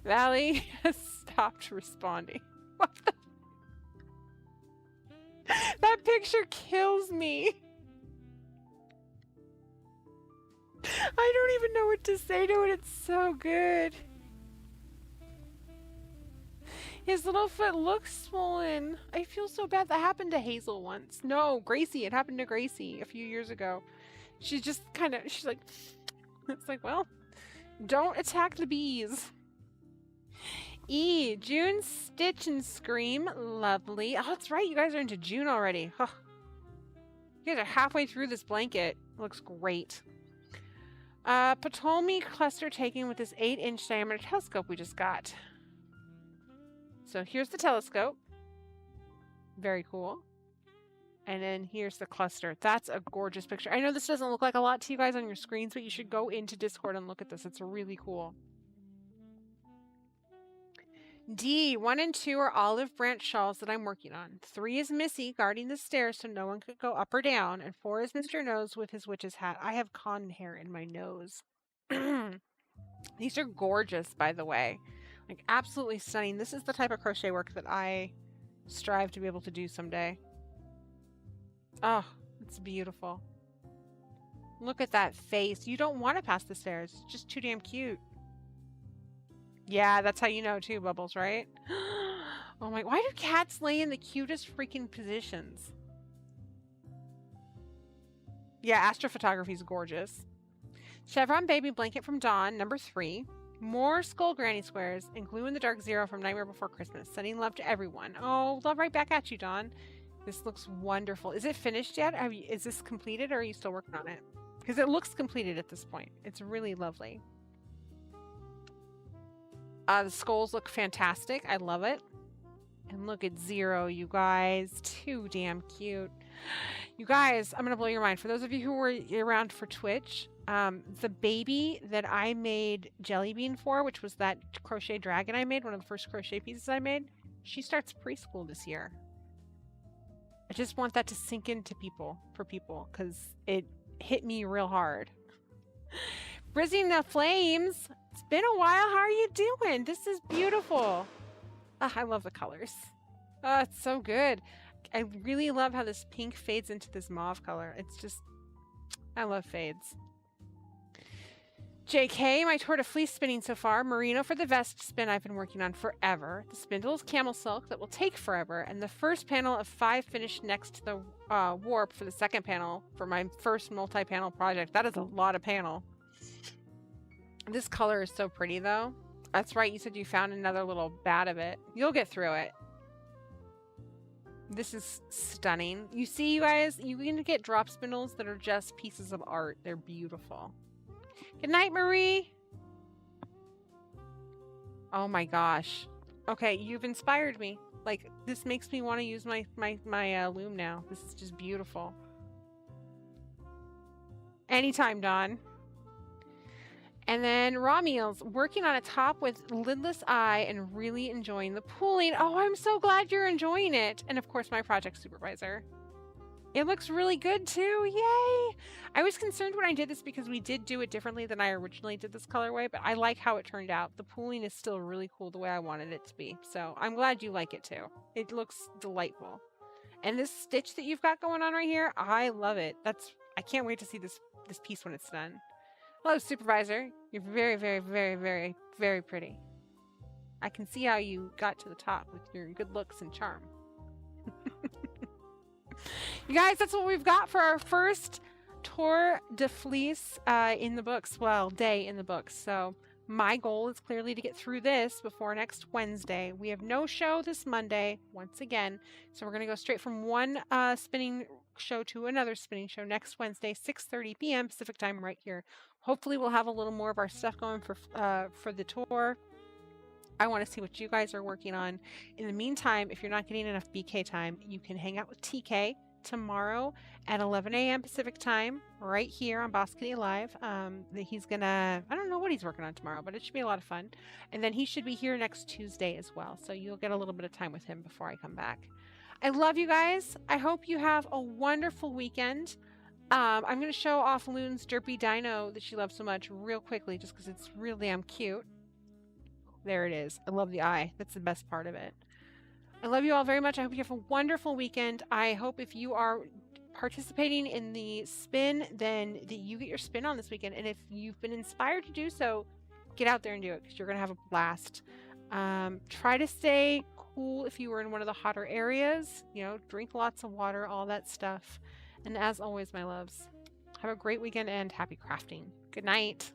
Valley has stopped responding. What the? That picture kills me. I don't even know what to say to it. It's so good. His little foot looks swollen. I feel so bad. That happened to Hazel once. No, Gracie. It happened to Gracie a few years ago. She's just she's like, it's like, well, don't attack the bees. June Stitch and Scream. Lovely. Oh, that's right. You guys are into June already. Huh. You guys are halfway through this blanket. Looks great. Ptolemy cluster taking with this 8-inch diameter telescope we just got. So here's the telescope. Very cool. And then here's the cluster. That's a gorgeous picture. I know this doesn't look like a lot to you guys on your screens, but you should go into Discord and look at this. It's really cool. 1 and 2 are olive branch shawls that I'm working on. 3 is Missy guarding the stairs so no one could go up or down. And 4 is Mr. Nose with his witch's hat. I have cotton hair in my nose. These are gorgeous, by the way. Like, absolutely stunning. This is the type of crochet work that I strive to be able to do someday. Oh, it's beautiful. Look at that face. You don't want to pass the stairs. It's just too damn cute. Yeah, that's how you know too, Bubbles, right? Oh my, why do cats lay in the cutest freaking positions? Yeah, astrophotography is gorgeous. Chevron baby blanket from Dawn, number 3. More skull granny squares and glue in the dark 0 from Nightmare Before Christmas. Sending love to everyone. Oh, love right back at you, Dawn. This looks wonderful. Is it finished yet? Is this completed or are you still working on it? Because it looks completed at this point. It's really lovely. The skulls look fantastic. I love it. And look at 0, you guys. Too damn cute. You guys, I'm going to blow your mind. For those of you who were around for Twitch, the baby that I made Jelly Bean for, which was that crochet dragon I made, one of the first crochet pieces I made, she starts preschool this year. I just want that to sink into people, because it hit me real hard. Brizzing the Flames, it's been a while. How are you doing? This is beautiful. I love the colors. It's so good. I really love how this pink fades into this mauve color. It's just, I love fades. JK, my Tour de Fleece spinning so far. Merino for the vest spin I've been working on forever. The spindles, camel silk that will take forever. And the first panel of 5 finished next to the warp for the second panel for my first multi-panel project. That is a lot of panel. This color is so pretty though. That's right, you said you found another little bat of it. You'll get through it. This is stunning. You see, you guys, you can get drop spindles that are just pieces of art. They're beautiful. Good night, Marie. Oh my gosh. Okay, you've inspired me. Like, this makes me want to use my loom now. This is just beautiful. Anytime, Dawn. And then Raw Meals, working on a top with lidless eye and really enjoying the pooling. Oh, I'm so glad you're enjoying it. And of course, my project supervisor. It looks really good too. Yay! I was concerned when I did this because we did do it differently than I originally did this colorway, but I like how it turned out. The pooling is still really cool the way I wanted it to be. So I'm glad you like it too. It looks delightful. And this stitch that you've got going on right here, I love it. I can't wait to see this piece when it's done. Hello, supervisor. You're very, very, very, very, very pretty. I can see how you got to the top with your good looks and charm. You guys, that's what we've got for our first Tour de Fleece in the books. Well, day in the books. So my goal is clearly to get through this before next Wednesday. We have no show this Monday, once again. So we're going to go straight from one spinning show to another spinning show next Wednesday, 6:30 p.m. Pacific time right here. Hopefully we'll have a little more of our stuff going for the tour. I want to see what you guys are working on. In the meantime, if you're not getting enough BK time, you can hang out with TK tomorrow at 11 a.m. Pacific time, right here on Boss Kitty Live. He's gonna, I don't know what he's working on tomorrow, but it should be a lot of fun. And then he should be here next Tuesday as well. So you'll get a little bit of time with him before I come back. I love you guys. I hope you have a wonderful weekend. I'm going to show off Loon's Derpy Dino that she loves so much real quickly, just because it's real damn cute. There it is. I love the eye. That's the best part of it. I love you all very much. I hope you have a wonderful weekend. I hope if you are participating in the spin, then that you get your spin on this weekend. And if you've been inspired to do so, get out there and do it because you're going to have a blast. Try to stay cool if you were in one of the hotter areas. You know, drink lots of water, all that stuff. And as always, my loves, have a great weekend and happy crafting. Good night.